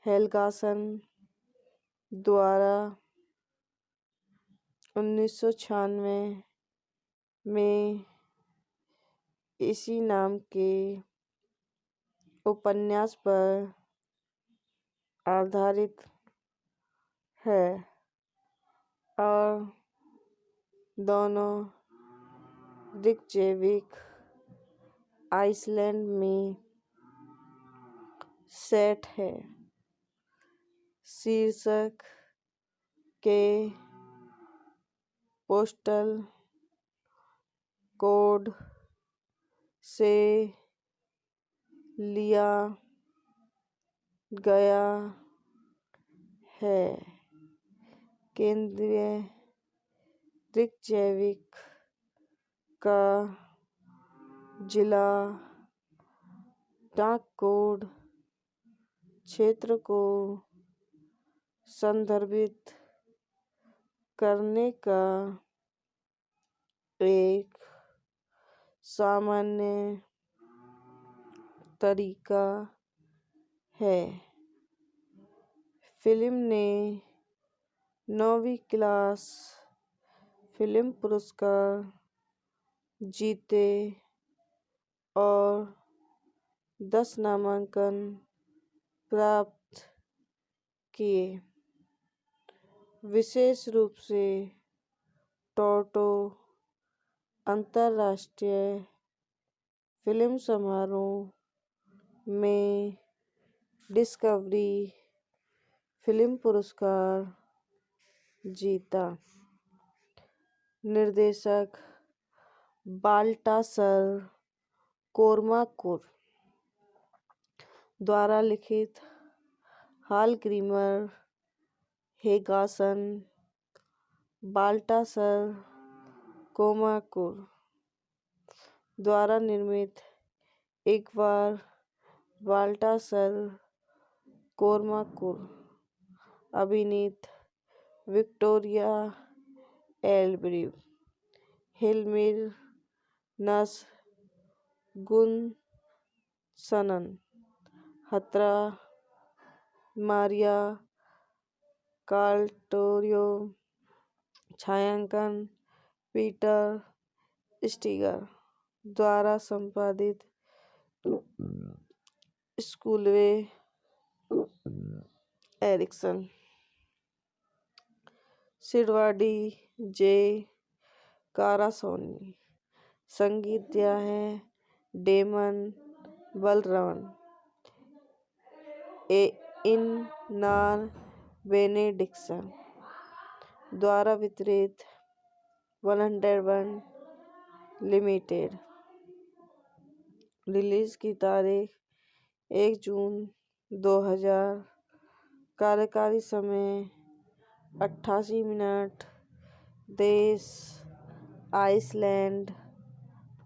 हेल्गासन द्वारा 1996 में इसी नाम के उपन्यास पर आधारित है और दोनों रेकजाविक आइसलैंड में सेट है। शीर्षक के पोस्टल कोड से लिया गया है। केंद्रीय रिकजैविक का जिला डाक कोड क्षेत्र को संदर्भित करने का एक सामान्य तरीका है। फिल्म ने 9वीं क्लास फिल्म पुरस्कार जीते और 10 नामांकन प्राप्त किए। विशेष रूप से टोरंटो अंतर्राष्ट्रीय फिल्म समारोह में डिस्कवरी फिल्म पुरस्कार जीता। निर्देशक बाल्टासर कोर्माकुर द्वारा लिखित हालग्रीमर हेगासन बाल्टासर कोर्माकुर द्वारा निर्मित एक बार बाल्टासर कोर्माकुर अभिनीत विक्टोरिया एल्ब्रिव हिल्मिर नस गुनसनन हत्रा मारिया काल्टोरियो छायांकन पीटर स्टीगर द्वारा संपादित स्कूलवे एरिक्सन सिडवाडी जे कारासोनी संगीत दिया है डेमन बलरवन इन नार बेनेडिक्सन द्वारा वितरित 101 लिमिटेड। रिलीज की तारीख 1 जून 2000। कार्यकारी समय 88 मिनट। देश आइसलैंड।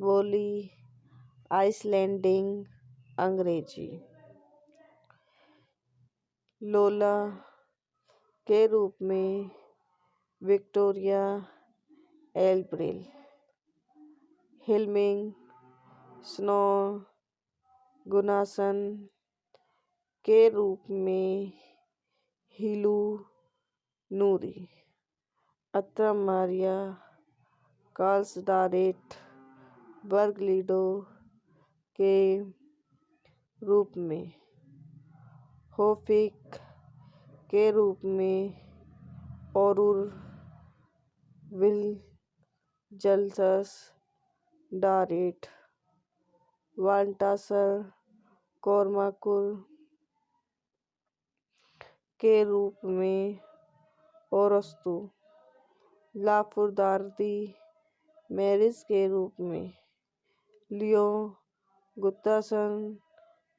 बोली आइसलैंडिंग अंग्रेजी। लोला के रूप में विक्टोरिया एल्ब्रिल। हिल्मिंग स्नो गुनासन के रूप में हिलू नूरी। अत्रा मारिया कार्ल्सडारेट बर्गलिडो के रूप में होफिक के रूप में औरुर विलजल्सस डारेट वाल्टासर कोर्माकुर के रूप में ओरस्तु लाफुर्दार्दी मैरिस के रूप में लियो गुत्तासन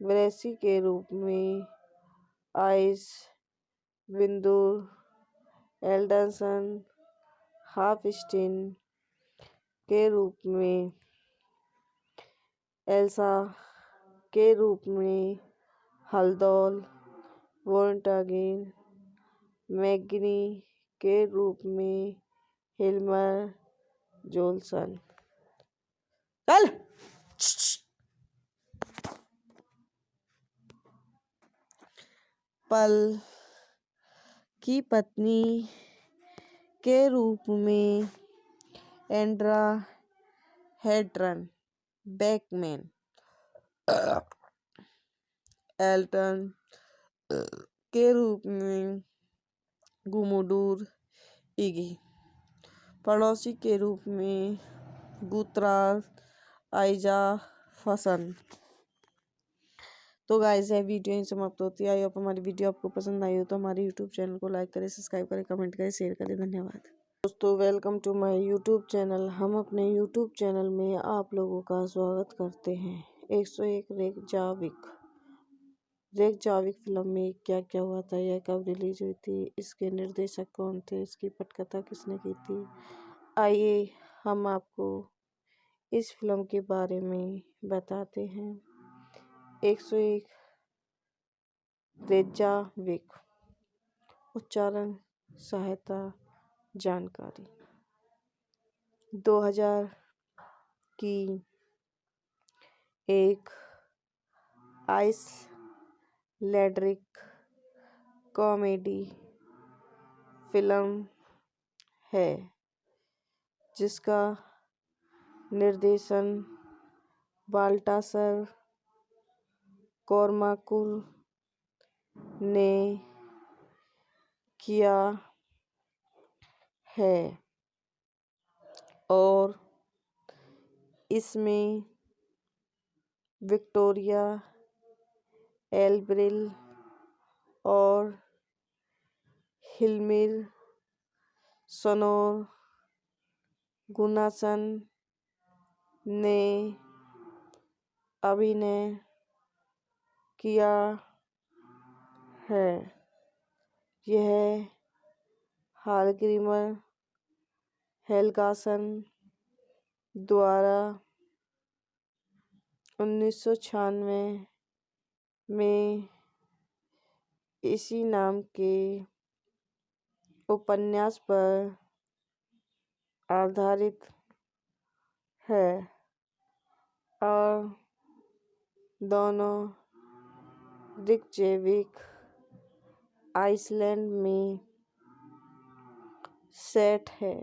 ब्रेसी के रूप में आइस विंदुर एल्डरसन हाफस्टीन के रूप में एल्सा के रूप में हल्दोल वोल्टागिन मैगनी के रूप में हिल्मर जोल्सन। चल पल की पत्नी के रूप में एंड्रा हेड्रन बैकमैन एल्टन के रूप में गुमुडूर इगी। पड़ोसी के रूप में गुतराल आइजा फसन। तो गाइस ये वीडियो ही समाप्त होती है। आई होप हमारी वीडियो आपको पसंद आई हो तो हमारे यूट्यूब चैनल को लाइक करें, सब्सक्राइब करें, कमेंट करें, शेयर करें। धन्यवाद दोस्तों। Welcome to my YouTube channel. हम अपने यूट्यूब चैनल में आप लोगों का स्वागत करते हैं। 101 रेकजाविक फिल्म में क्या क्या हुआ था, यह कब रिलीज हुई थी, इसके निर्देशक कौन थे, इसकी पटकथा किसने की थी, आइए हम आपको इस फिल्म के बारे में बताते हैं। 101 रेज़ाविक उच्चारण सहायता जानकारी 2000 की एक आइसलैंडिक कॉमेडी फिल्म है जिसका निर्देशन बाल्टासर कोर्माकुर ने किया है और इसमें विक्टोरिया एल्ब्रिल और हिल्मिर सोनोर गुनासन ने अभिनय किया है। यह हालग्रीमर हेलगासन द्वारा 1996 में इसी नाम के उपन्यास पर आधारित है और दोनों रिकजेविक आइसलैंड में सेट है।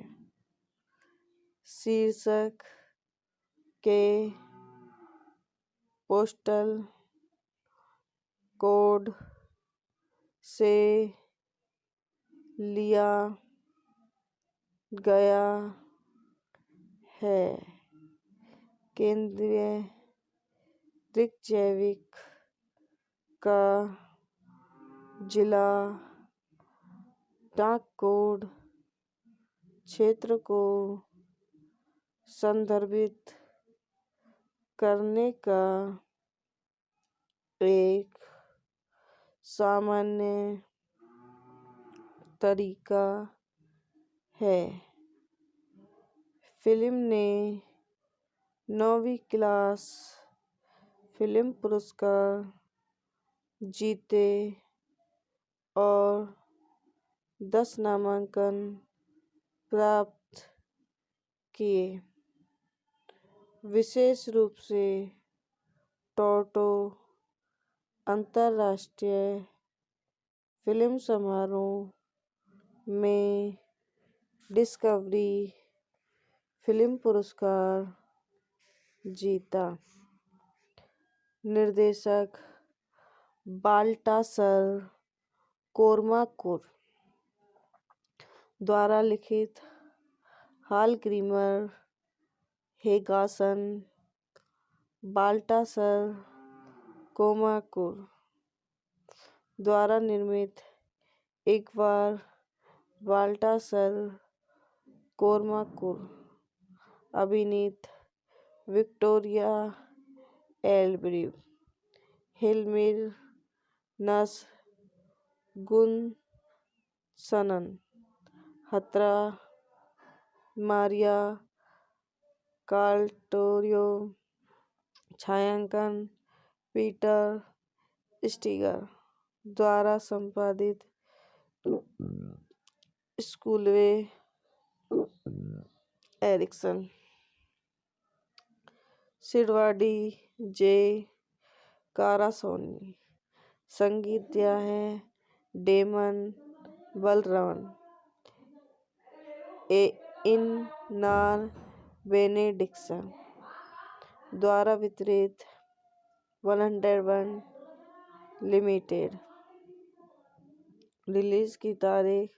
शीर्षक के पोस्टल कोड से लिया गया है। केंद्रीय रिकजेविक का जिला डाक कोड क्षेत्र को संदर्भित करने का एक सामान्य तरीका है। फिल्म ने 9वीं क्लास फिल्म पुरस्कार जीते और 10 नामांकन प्राप्त किए। विशेष रूप से टोरंटो अंतर्राष्ट्रीय फिल्म समारोह में डिस्कवरी फिल्म पुरस्कार जीता। निर्देशक बाल्टासर कोर्माकुर द्वारा लिखित हालग्रीमर हेगासन बाल्टासर कोर्माकुर द्वारा निर्मित एक बार बाल्टासर कोर्माकुर अभिनीत विक्टोरिया एल्ब्रिल हिल्मिर नस गुनसनन हत्रा मारिया काल्टोरियो छायांकन पीटर स्टीगर द्वारा संपादित स्कूलवे एरिक्सन सिडवाडी जे कारासोनी संगीत दिया है डेमन बलरवन इनार बेनेडिक्सन द्वारा वितरित 101 लिमिटेड। रिलीज की तारीख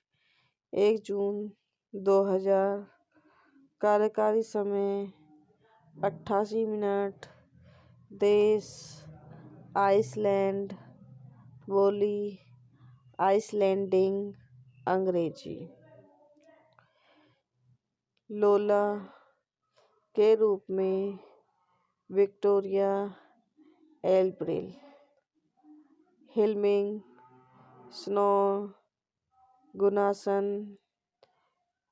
1 जून 2000। कार्यकारी समय 88 मिनट। देश आइसलैंड। बोली आइसलैंडिंग अंग्रेजी। लोला के रूप में विक्टोरिया एल्ब्रिल। हिल्मिंग स्नो गुनासन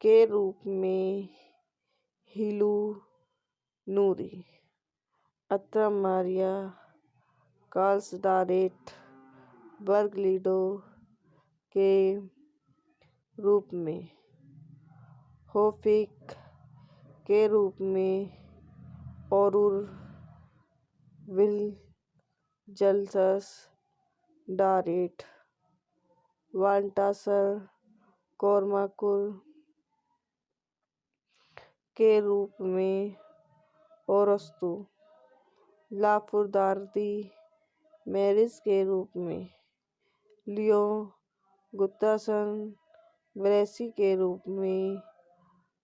के रूप में हिलू नूरी, अत्रा मारिया, कार्ल्सडारेट, बर्गलिडो के रूप में, होफिक के रूप में, औरुर विल जल्सस डारेट, वाल्टासर कोर्माकुर के रूप में, ओरस्तु लाफुर्दार्दी मैरिस के रूप में, लियो गुत्तासन ब्रेसी के रूप में,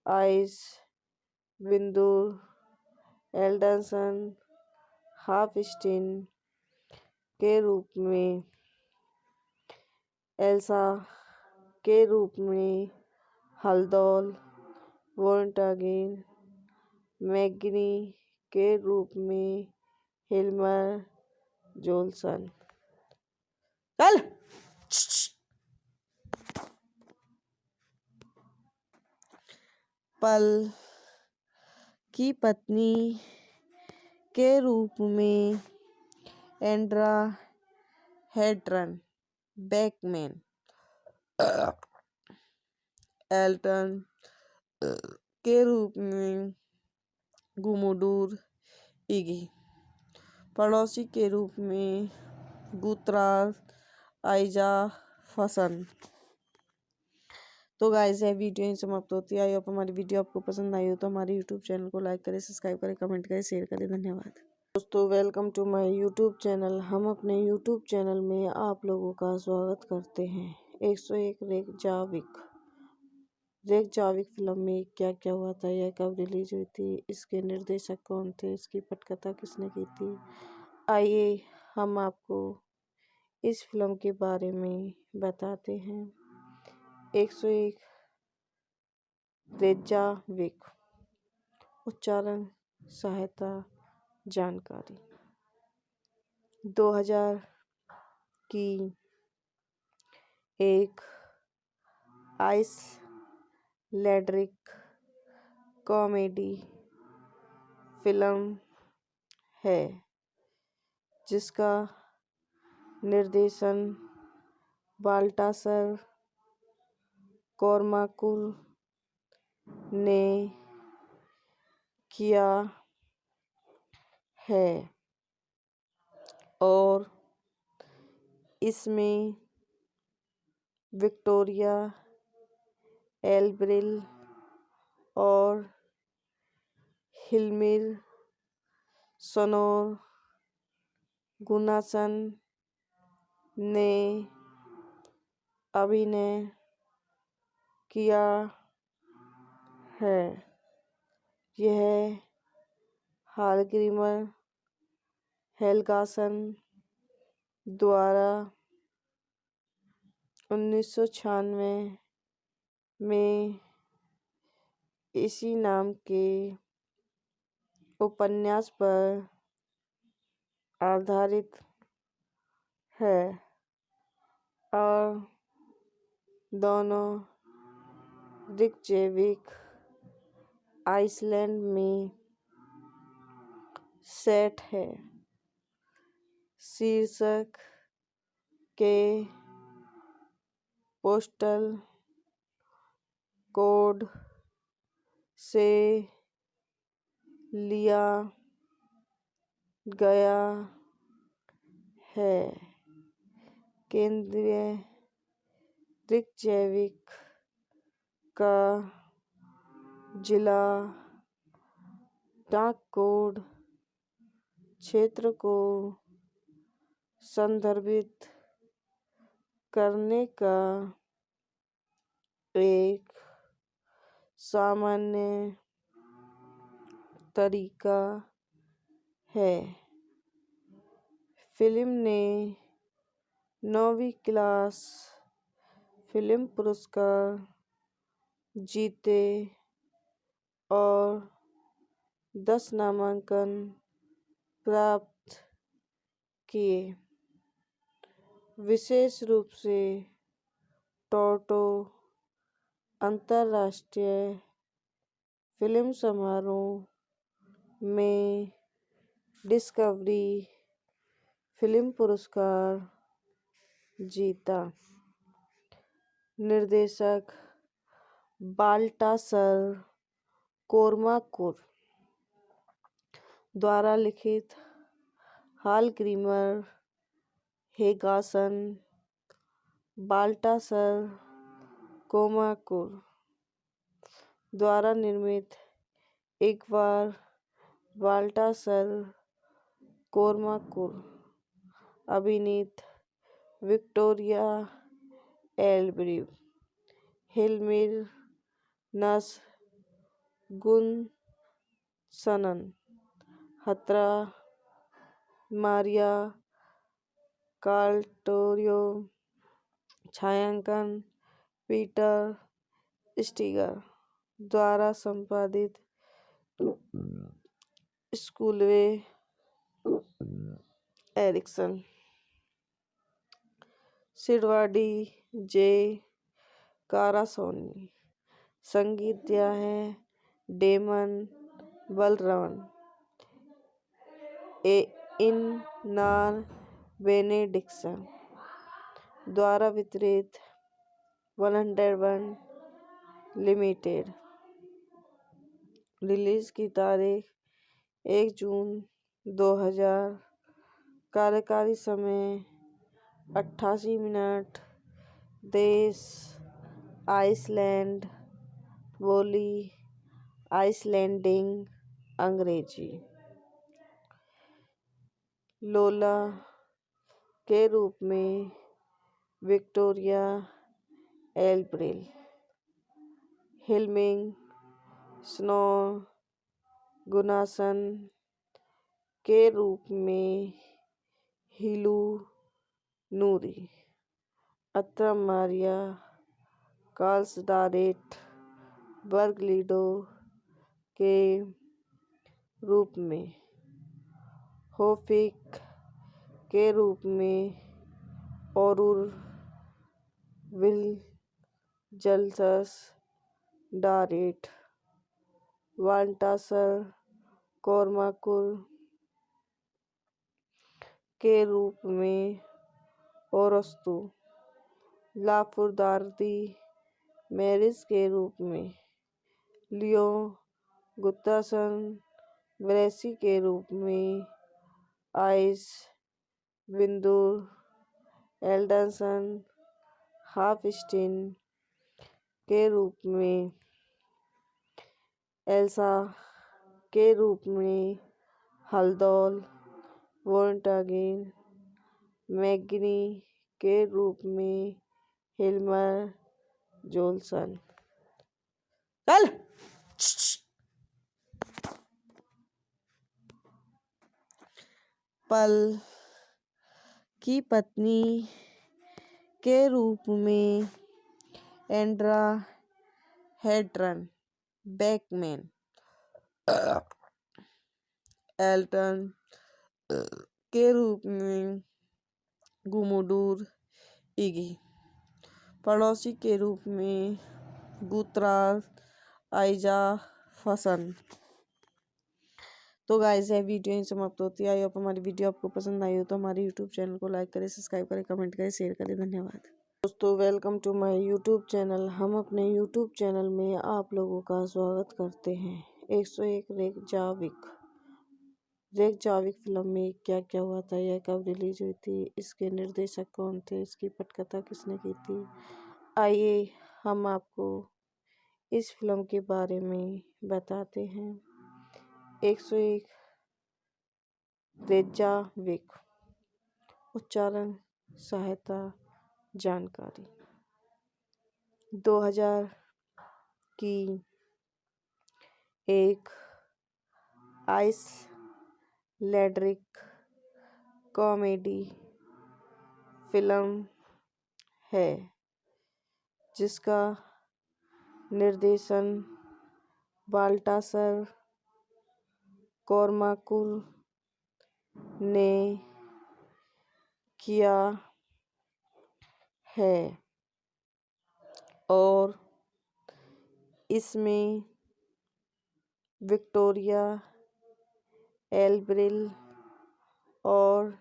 आइस बिंदुर एल्डरसन हाफस्टीन के रूप में, एल्सा के रूप में, हल्दौल वोल्टागिन मैग्नी के रूप में, हिल्मर जोल्सन। चल पल की पत्नी के रूप में, एंड्रा हेड्रन बैकमैन, एल्टन के रूप में, गुमुडूर इगी, पड़ोसी के रूप में, गुत्राल आइजा फसन। तो गाइस ये वीडियो ही समाप्त होती है। आई होप हमारी वीडियो आपको पसंद आई हो तो हमारे यूट्यूब चैनल को लाइक करें, सब्सक्राइब करें, कमेंट करें, शेयर करें। धन्यवाद दोस्तों। Welcome to my YouTube channel. हम अपने यूट्यूब चैनल में आप लोगों का स्वागत करते हैं। 101 रेगजाविक फिल्म में क्या क्या हुआ था, यह कब रिलीज हुई थी, इसके निर्देशक कौन थे, इसकी पटकथा किसने की थी, आइए हम आपको इस फिल्म के बारे में बताते हैं। 101 रेगजाविक उच्चारण सहायता जानकारी 2000 की एक आइसलैंड्रिक कॉमेडी फिल्म है जिसका निर्देशन बाल्टासर कोर्माकुर ने किया है और इसमें विक्टोरिया एल्ब्रिल और हिल्मिर सोनोर गुनासन ने अभिनय किया है। यह हालग्रीमर हेलगासन द्वारा 1996 में इसी नाम के उपन्यास पर आधारित है और दोनों रिकजेविक आइसलैंड में सेट है। शीर्षक के पोस्टल कोड से लिया गया है। केंद्रीय रिकजेविक का जिला डाक कोड क्षेत्र को संदर्भित करने का एक सामान्य तरीका है। फिल्म ने 9वीं क्लास फिल्म पुरस्कार जीते और 10 नामांकन प्राप्त किए। विशेष रूप से टोरंटो अंतर्राष्ट्रीय फिल्म समारोह में डिस्कवरी फिल्म पुरस्कार जीता। निर्देशक बाल्टासर कोर्माकुर द्वारा लिखित हाल ग्रीमर हेगासन बाल्टासर कोर्माकुर द्वारा निर्मित एक बार बाल्टासर कोर्माकुर अभिनीत विक्टोरिया एल्ब्रिव हिलमिर नस गुनसनन हत्रा मारिया कार्टोरियो छायांकन पीटर स्टीगर द्वारा संपादित स्कूलवे एरिक्सन सिडवाडी जे कारासोनी संगीत दिया है डेमन बलरवन इन नार बेनेडिक्सन द्वारा वितरित 101 लिमिटेड। रिलीज की तारीख 1 जून 2000। कार्यकारी समय 88 मिनट। देश आइसलैंड। बोली आइसलैंडिंग अंग्रेजी। लोला के रूप में विक्टोरिया एल्ब्रिल। हिलमिंग स्नो गुनासन के रूप में हिलू नूरी। अत्रा मारिया कार्ल्सडारेट बर्गलिडो के रूप में होफिक के रूप में औरुर विलजल्सस डारेट वाल्टासर कोर्माकुर के रूप में ओरस्तु लाफुर्दार्दी मैरिस के रूप में लियो गुत्तासन ब्रेसी के रूप में आइस विंदुर एल्डरसन हाफस्टीन के रूप में एल्सा के रूप में हल्दोल वोल्टागिन मैग्नी के रूप में हिल्मर जोल्सन। चल पल की पत्नी के रूप में एंड्रा हेड्रन बैकमैन। एल्टन के रूप में गुमुडूर इगी। पड़ोसी के रूप में गुत्राल आइजा फसन। तो गाइस ये वीडियो ही समाप्त होती है। आई होप हमारी वीडियो आपको पसंद आई हो तो हमारे यूट्यूब चैनल को लाइक करें, सब्सक्राइब करें, कमेंट करें, शेयर करें। धन्यवाद दोस्तों। Welcome to my YouTube channel. हम अपने यूट्यूब चैनल में आप लोगों का स्वागत करते हैं। 101 रेकजाविक फिल्म में क्या क्या हुआ था, यह कब रिलीज हुई थी, इसके निर्देशक कौन थे, इसकी पटकथा किसने की थी, आइए हम आपको इस फिल्म के बारे में बताते हैं। 101 रेकजाविक उच्चारण सहायता जानकारी। 2000 की एक आइसलैंडिक कॉमेडी फिल्म है जिसका निर्देशन बाल्टासर कोर्माकुर ने किया है और इसमें विक्टोरिया एल्ब्रिल और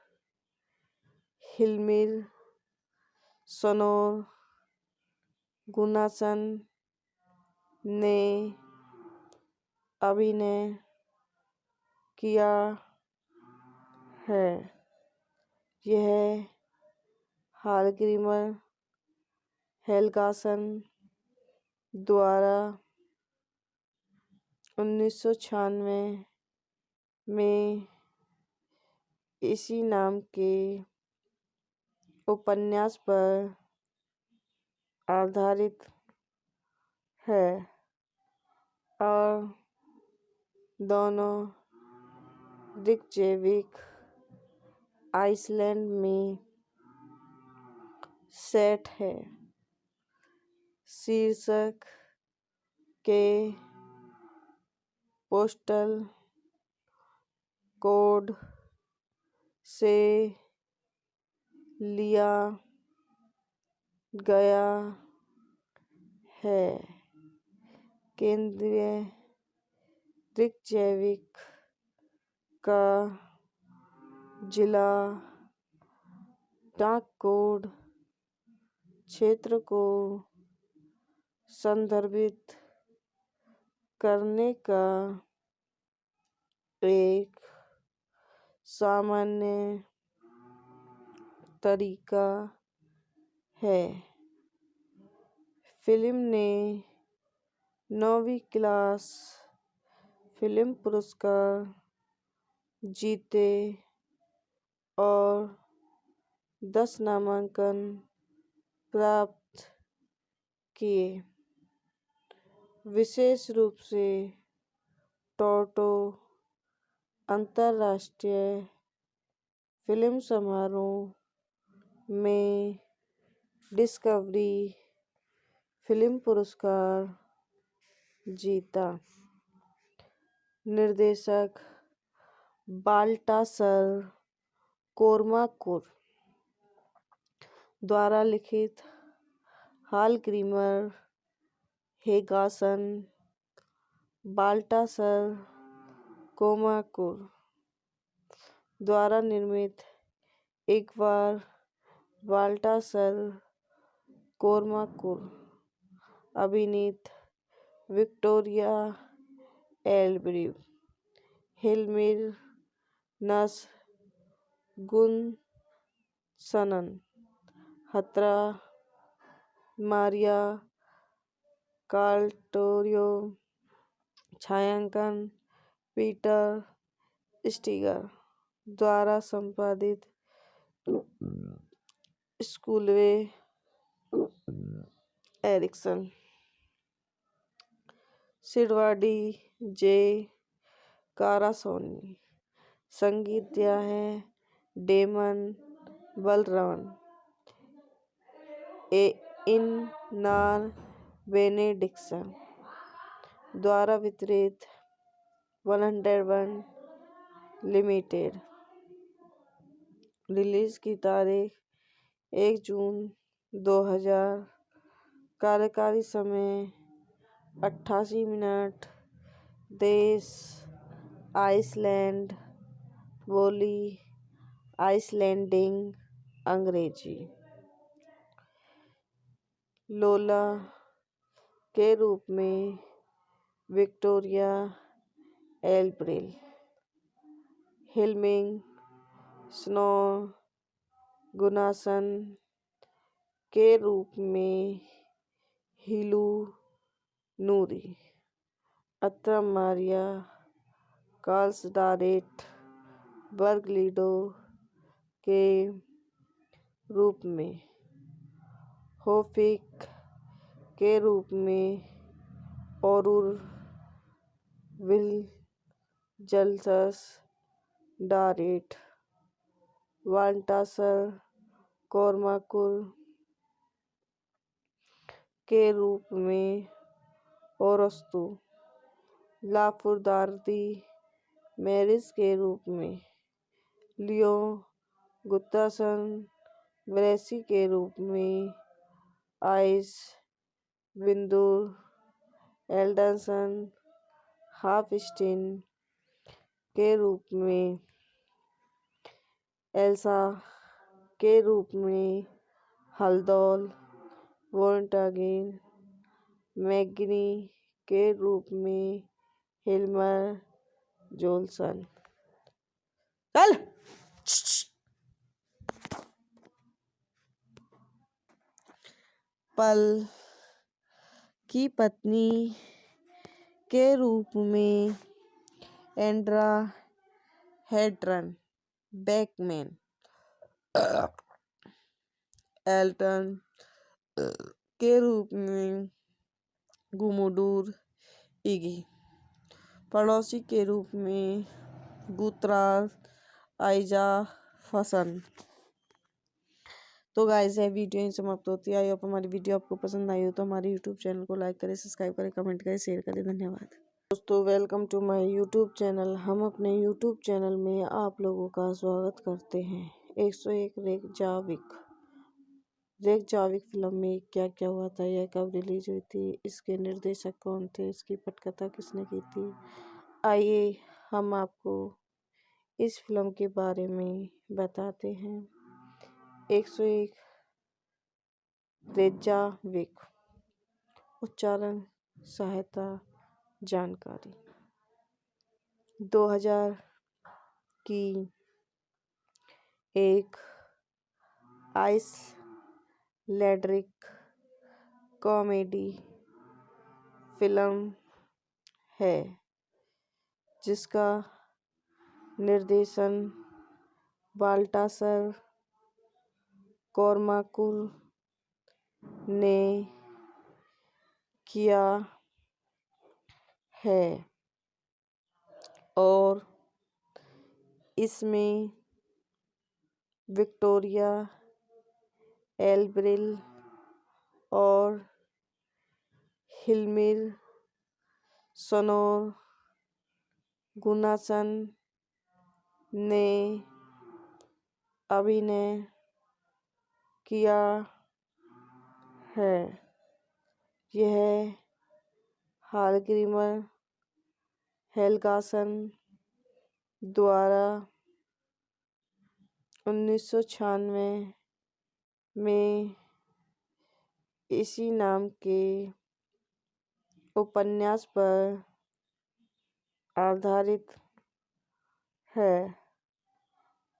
हिलमिर सनोर गुनासन ने अभिनय किया है। यह हालग्रीमर हेलगासन द्वारा 1996 में इसी नाम के उपन्यास पर आधारित है और दोनों रिकजेविक आइसलैंड में सेट है। शीर्षक के पोस्टल कोड से लिया गया है। केंद्रीय रिकजेविक का जिला डाक कोड क्षेत्र को संदर्भित करने का एक सामान्य तरीका है। फिल्म ने 9वीं क्लास फिल्म पुरस्कार जीते और 10 नामांकन प्राप्त किए। विशेष रूप से टोरंटो अंतर्राष्ट्रीय फिल्म समारोह में डिस्कवरी फिल्म पुरस्कार जीता। निर्देशक बाल्टासर कोर्माकुर द्वारा लिखित हालग्रीमर हेगासन बाल्टासर कोर्माकुर द्वारा निर्मित। एक बार बाल्टासर कोर्माकुर अभिनीत विक्टोरिया एल्ब्रिल हिलमिर नस गुनसनन हत्रा मारिया काल्टोरियो छायांकन पीटर स्टीगर द्वारा संपादित स्कूलवे एरिक्सन सिडवाडी जे कारासोनी संगीत दिया है डेमन बलरमन इन नार बेनेडिक्सन द्वारा वितरित 101 लिमिटेड। रिलीज की तारीख 1 जून 2000। कार्यकारी समय 88 मिनट। देश आइसलैंड। बोली आइसलैंडिंग अंग्रेजी। लोला के रूप में विक्टोरिया एल्ब्रिल हिलमिंग स्नोर गुनासन के रूप में हिलू नूरी अत्रा मारिया कार्ल्सडारेट बर्गलिडो के रूप में होफिक के रूप में औरुर विल्जल्सस डारेट वाल्टासर कोर्माकुर के रूप में ओरस्तु लाफुर्दार्दी मैरिस के रूप में लियो गुत्तासन ब्रेसी के रूप में आइस विंदुर एल्डरसन हाफस्टीन के रूप में, एल्सा के रूप में, हल्दोल वोल्टागेन, मैग्नी के रूप में, हिल्मर जोल्सन। चल। पल की पत्नी के रूप में, एंड्रा हेड्रन बैकमैन, एल्टन के रूप में, गुमुडूर इगी, पड़ोसी के रूप में, गुत्राल आइजा फसन। तो गाइस ये वीडियो यहीं समाप्त होती है। आई होप हमारी वीडियो आपको पसंद आई हो तो हमारे यूट्यूब चैनल को लाइक करें, सब्सक्राइब करें, कमेंट करें, शेयर करें। धन्यवाद दोस्तों। Welcome to my YouTube channel. हम अपने यूट्यूब चैनल में आप लोगों का स्वागत करते हैं। 101 रेकजाविक फिल्म में क्या क्या हुआ था, यह कब रिलीज हुई थी, इसके निर्देशक कौन थे, इसकी पटकथा किसने की थी, आइए हम आपको इस फिल्म के बारे में बताते हैं। 101 रेकजाविक। उच्चारण सहायता जानकारी। 2000 की एक आइसलैंडिक कॉमेडी फिल्म है जिसका निर्देशन बाल्टासर कोर्माकुल ने किया है और इसमें विक्टोरिया एल्ब्रिल और हिल्मिर सोनोर गुनासन ने अभिनय किया है। यह हालग्रीमर हेलगासन द्वारा 1996 में इसी नाम के उपन्यास पर आधारित है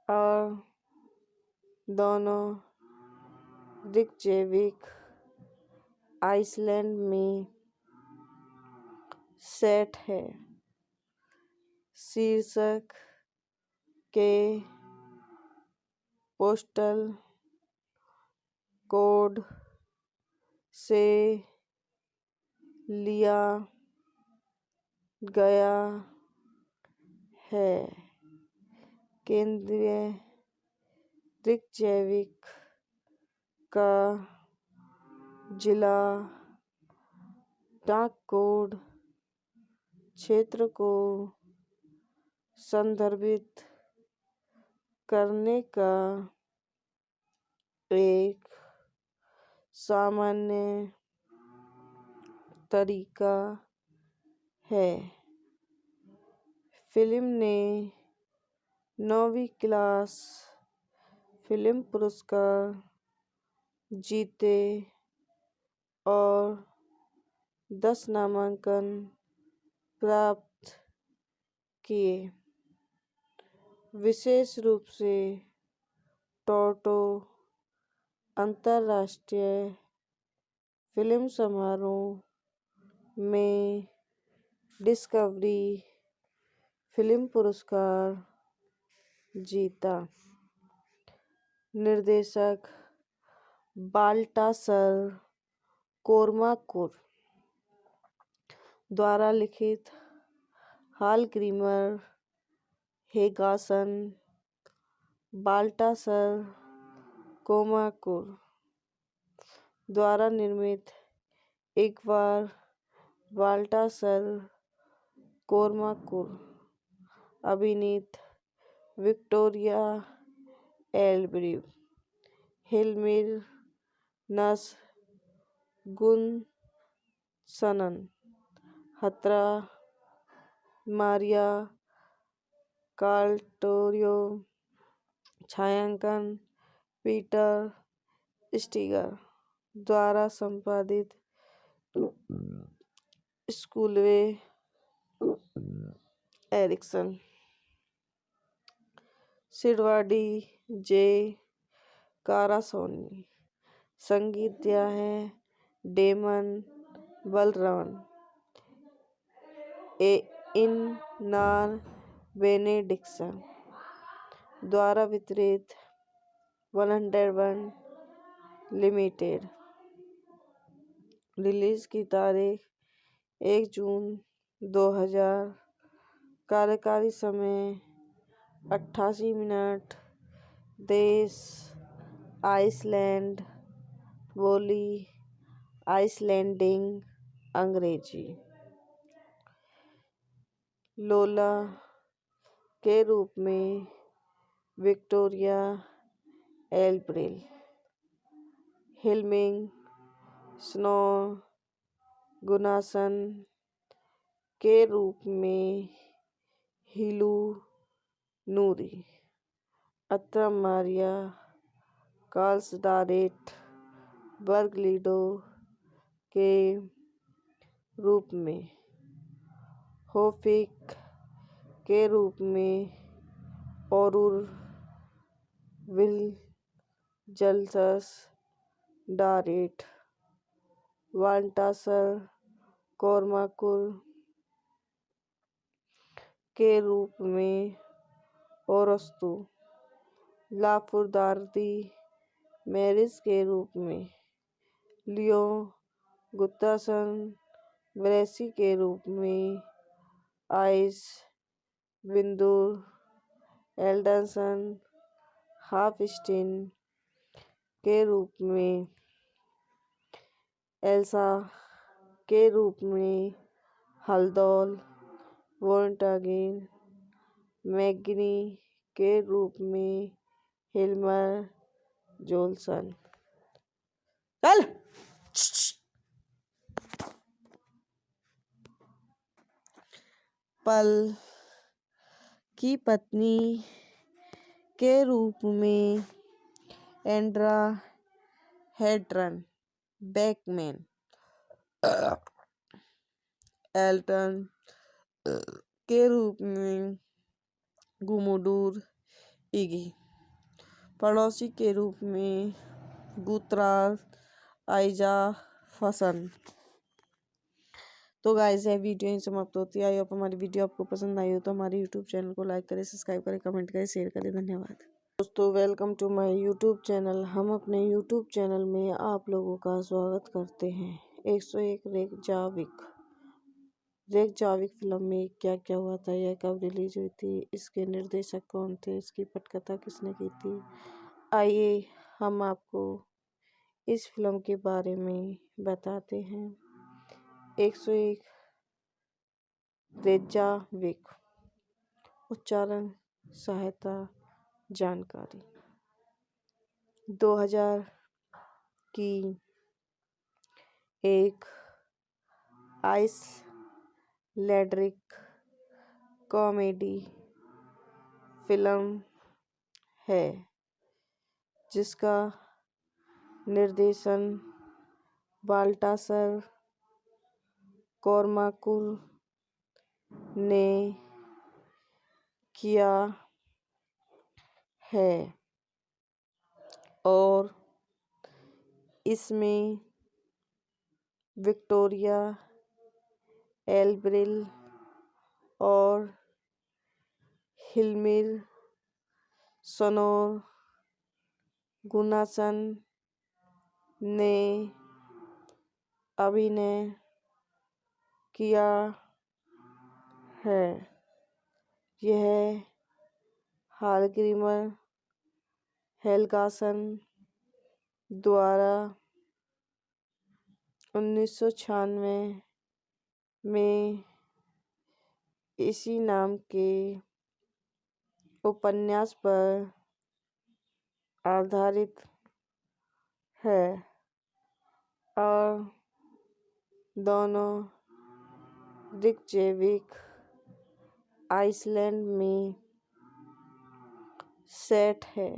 और दोनों रिकजेविक आइसलैंड में सेट है। शीर्षक के पोस्टल कोड से लिया गया है। केंद्रीय रिकजेविक का जिला डाक कोड क्षेत्र को संदर्भित करने का एक सामान्य तरीका है। फिल्म ने 9वीं क्लास फिल्म पुरस्कार जीते और 10 नामांकन प्राप्त किए। विशेष रूप से टोरंटो अंतर्राष्ट्रीय फिल्म समारोह में डिस्कवरी फिल्म पुरस्कार जीता। निर्देशक बाल्टासर कोर्माकुल द्वारा लिखित हालग्रीमर हेगासन बाल्टासर कोर्माकुल द्वारा निर्मित, एक बार बाल्टासर कोर्माकुल अभिनीत, विक्टोरिया एल्ब्रिल, हिल्मिर नस गुनसनन, हत्रा मारिया कार्टोरियो, छायांकन पीटर स्टीगर द्वारा संपादित स्कूलवे एरिक्सन। सिडवाडी जे कारासोनी। संगीत दिया है डेमन बलरमन। इन नार बेनेडिक्सन द्वारा वितरित 101 लिमिटेड। रिलीज की तारीख 1 जून 2000। कार्यकारी समय 88 मिनट। देश आइसलैंड। बोली आइसलैंडिंग अंग्रेजी। लोला के रूप में विक्टोरिया एल्ब्रिल। हिल्मिंग स्नो गुनासन के रूप में हिलू नूरी। अत्रा मारिया कार्ल्सडारेट बर्गलिडो के रूप में। होफिक के रूप में औरुर विलजल्सस डारेट। वाल्टासर कोरमाकुर के रूप में ओरस्तु। लाफुर्दार्दी मैरिस के रूप में लियो गुत्तासन। ब्रेसी के रूप में आइस विंदुर एल्डरसन। हाफस्टीन के रूप में एल्सा के रूप में हल्दौल वोल्टागिन। मैग्नी के रूप में हिल्मर जोल्सन। चल पल की पत्नी के रूप में एंड्रा हेड्रन बैकमैन। एल्टन के रूप में गुमुडूर इगी। पड़ोसी के रूप में गुत्राल आइजा फसन। तो गाइस ये वीडियो यहीं समाप्त होती है। आई होप हमारी वीडियो आपको पसंद आई हो तो हमारे यूट्यूब चैनल को लाइक करें, सब्सक्राइब करें, कमेंट करें, शेयर करें। धन्यवाद दोस्तों। Welcome to my YouTube channel. हम अपने यूट्यूब चैनल में आप लोगों का स्वागत करते हैं। 101 रेकजाविक फिल्म में क्या क्या हुआ था, यह कब रिलीज हुई थी, इसके निर्देशक कौन थे, इसकी पटकथा किसने की थी, आइए हम आपको इस फिल्म के बारे में बताते हैं। 101 रेकजाविक। उच्चारण सहायता जानकारी। 2000 की एक आइसलैंड्रिक कॉमेडी फिल्म है जिसका निर्देशन बाल्टासर कोरमाकुर ने किया है और इसमें विक्टोरिया एल्ब्रिल और हिल्मिर सोनोर गुनासन ने अभिनय किया है। यह हालग्रीमर हेलगासन द्वारा 1996 में इसी नाम के उपन्यास पर आधारित है और दोनों रेकजाविक आइसलैंड में सेट है।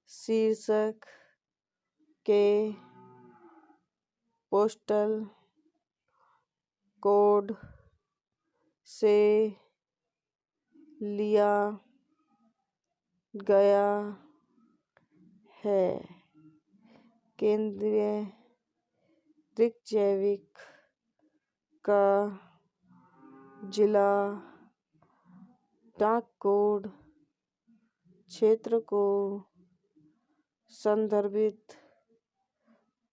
शीर्षक के पोस्टल कोड से लिया गया है। केंद्रीय रिकजैविक का जिला डाक कोड क्षेत्र को संदर्भित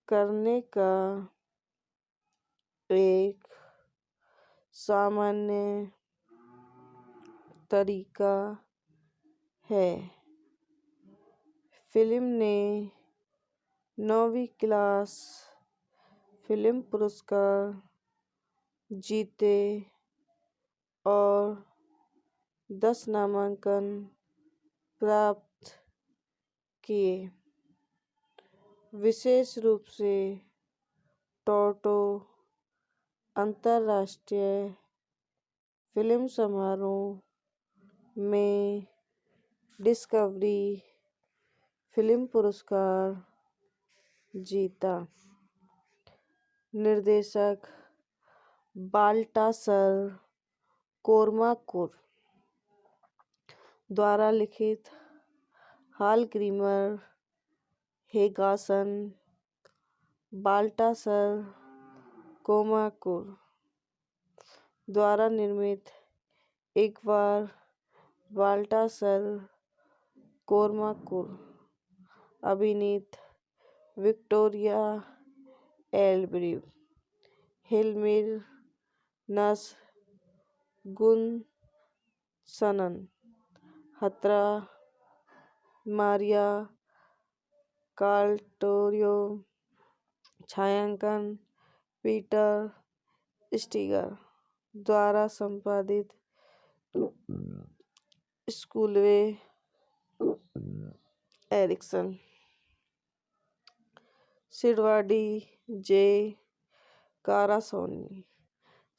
करने का एक सामान्य तरीका है। फिल्म ने 9वीं क्लास फिल्म पुरस्कार जीते और 10 नामांकन प्राप्त किए। विशेष रूप से टोरंटो अंतर्राष्ट्रीय फिल्म समारोह में डिस्कवरी फिल्म पुरस्कार जीता। निर्देशक बाल्टासर कोर्माकुर द्वारा लिखित हाल ग्रीमर हेगासन बाल्टासर कोर्माकुर द्वारा निर्मित। एक बार बाल्टासर कोर्माकुर अभिनीत विक्टोरिया एल्ब्रिव हिल्मिर नस गुनसनन हत्रा मारिया काल्टोरियो छायांकन पीटर स्टीगर द्वारा संपादित स्कूलवे एरिक्सन सिडवाडी जे कारासोनी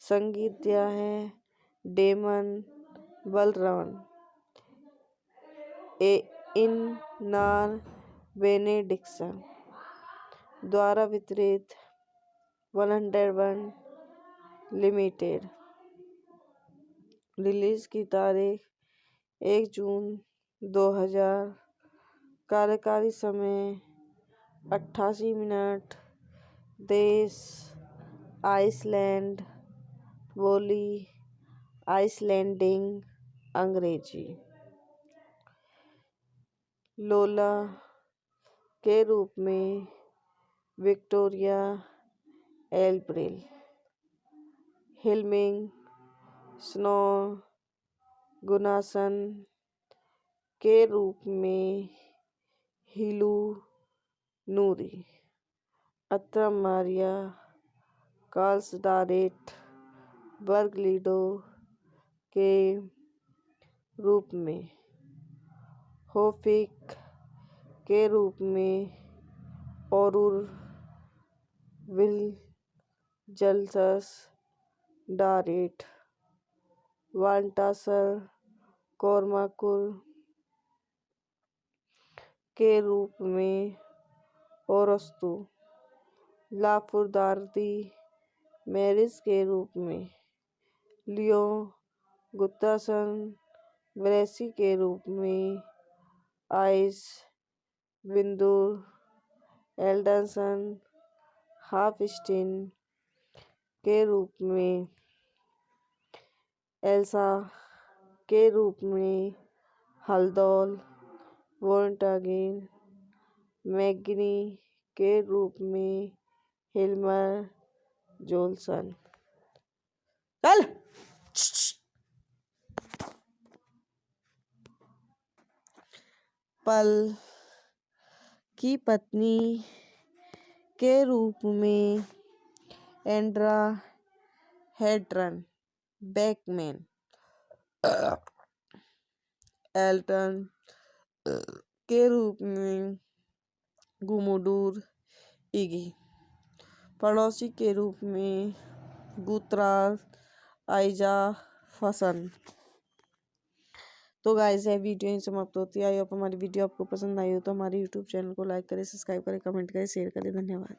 संगीत दिया है डेमन बलरवन इन नार बेनेडिक्सन द्वारा वितरित 101 लिमिटेड। रिलीज की तारीख 1 जून 2000। कार्यकारी समय 88 मिनट। देश आइसलैंड। बोली आइसलैंडिंग अंग्रेजी। लोला के रूप में विक्टोरिया एल्ब्रिल। हिल्मिंग स्नो गुनासन के रूप में हिलू नूरी। अत्रा मारिया कार्ल्सडारेट बर्गलिडो के रूप में होफिक के रूप में औरुर विल्जल्सस डारेट वाल्टासर कोर्माकुर के रूप में ओरस्तु लाफुर्दार्दी मैरिस के रूप में लियो गुत्तासन ब्रेसी के रूप में आइस बिंदुर एल्डरसन हाफस्टीन के रूप में एल्सा के रूप में हल्दोल वोल्टागिन मैग्नी के रूप में हिल्मर जोल्सन। चल पल की पत्नी के रूप में एंड्रा हेड्रन बैकमैन। एल्टन के रूप में गुमुडूर इगी। पड़ोसी के रूप में गुतराल आइजा फसन। तो गाइस ये वीडियो यहीं समाप्त होती है। आई होप हमारी वीडियो आपको पसंद आई हो तो हमारे यूट्यूब चैनल को लाइक करें, सब्सक्राइब करें, कमेंट करें, शेयर करें। धन्यवाद।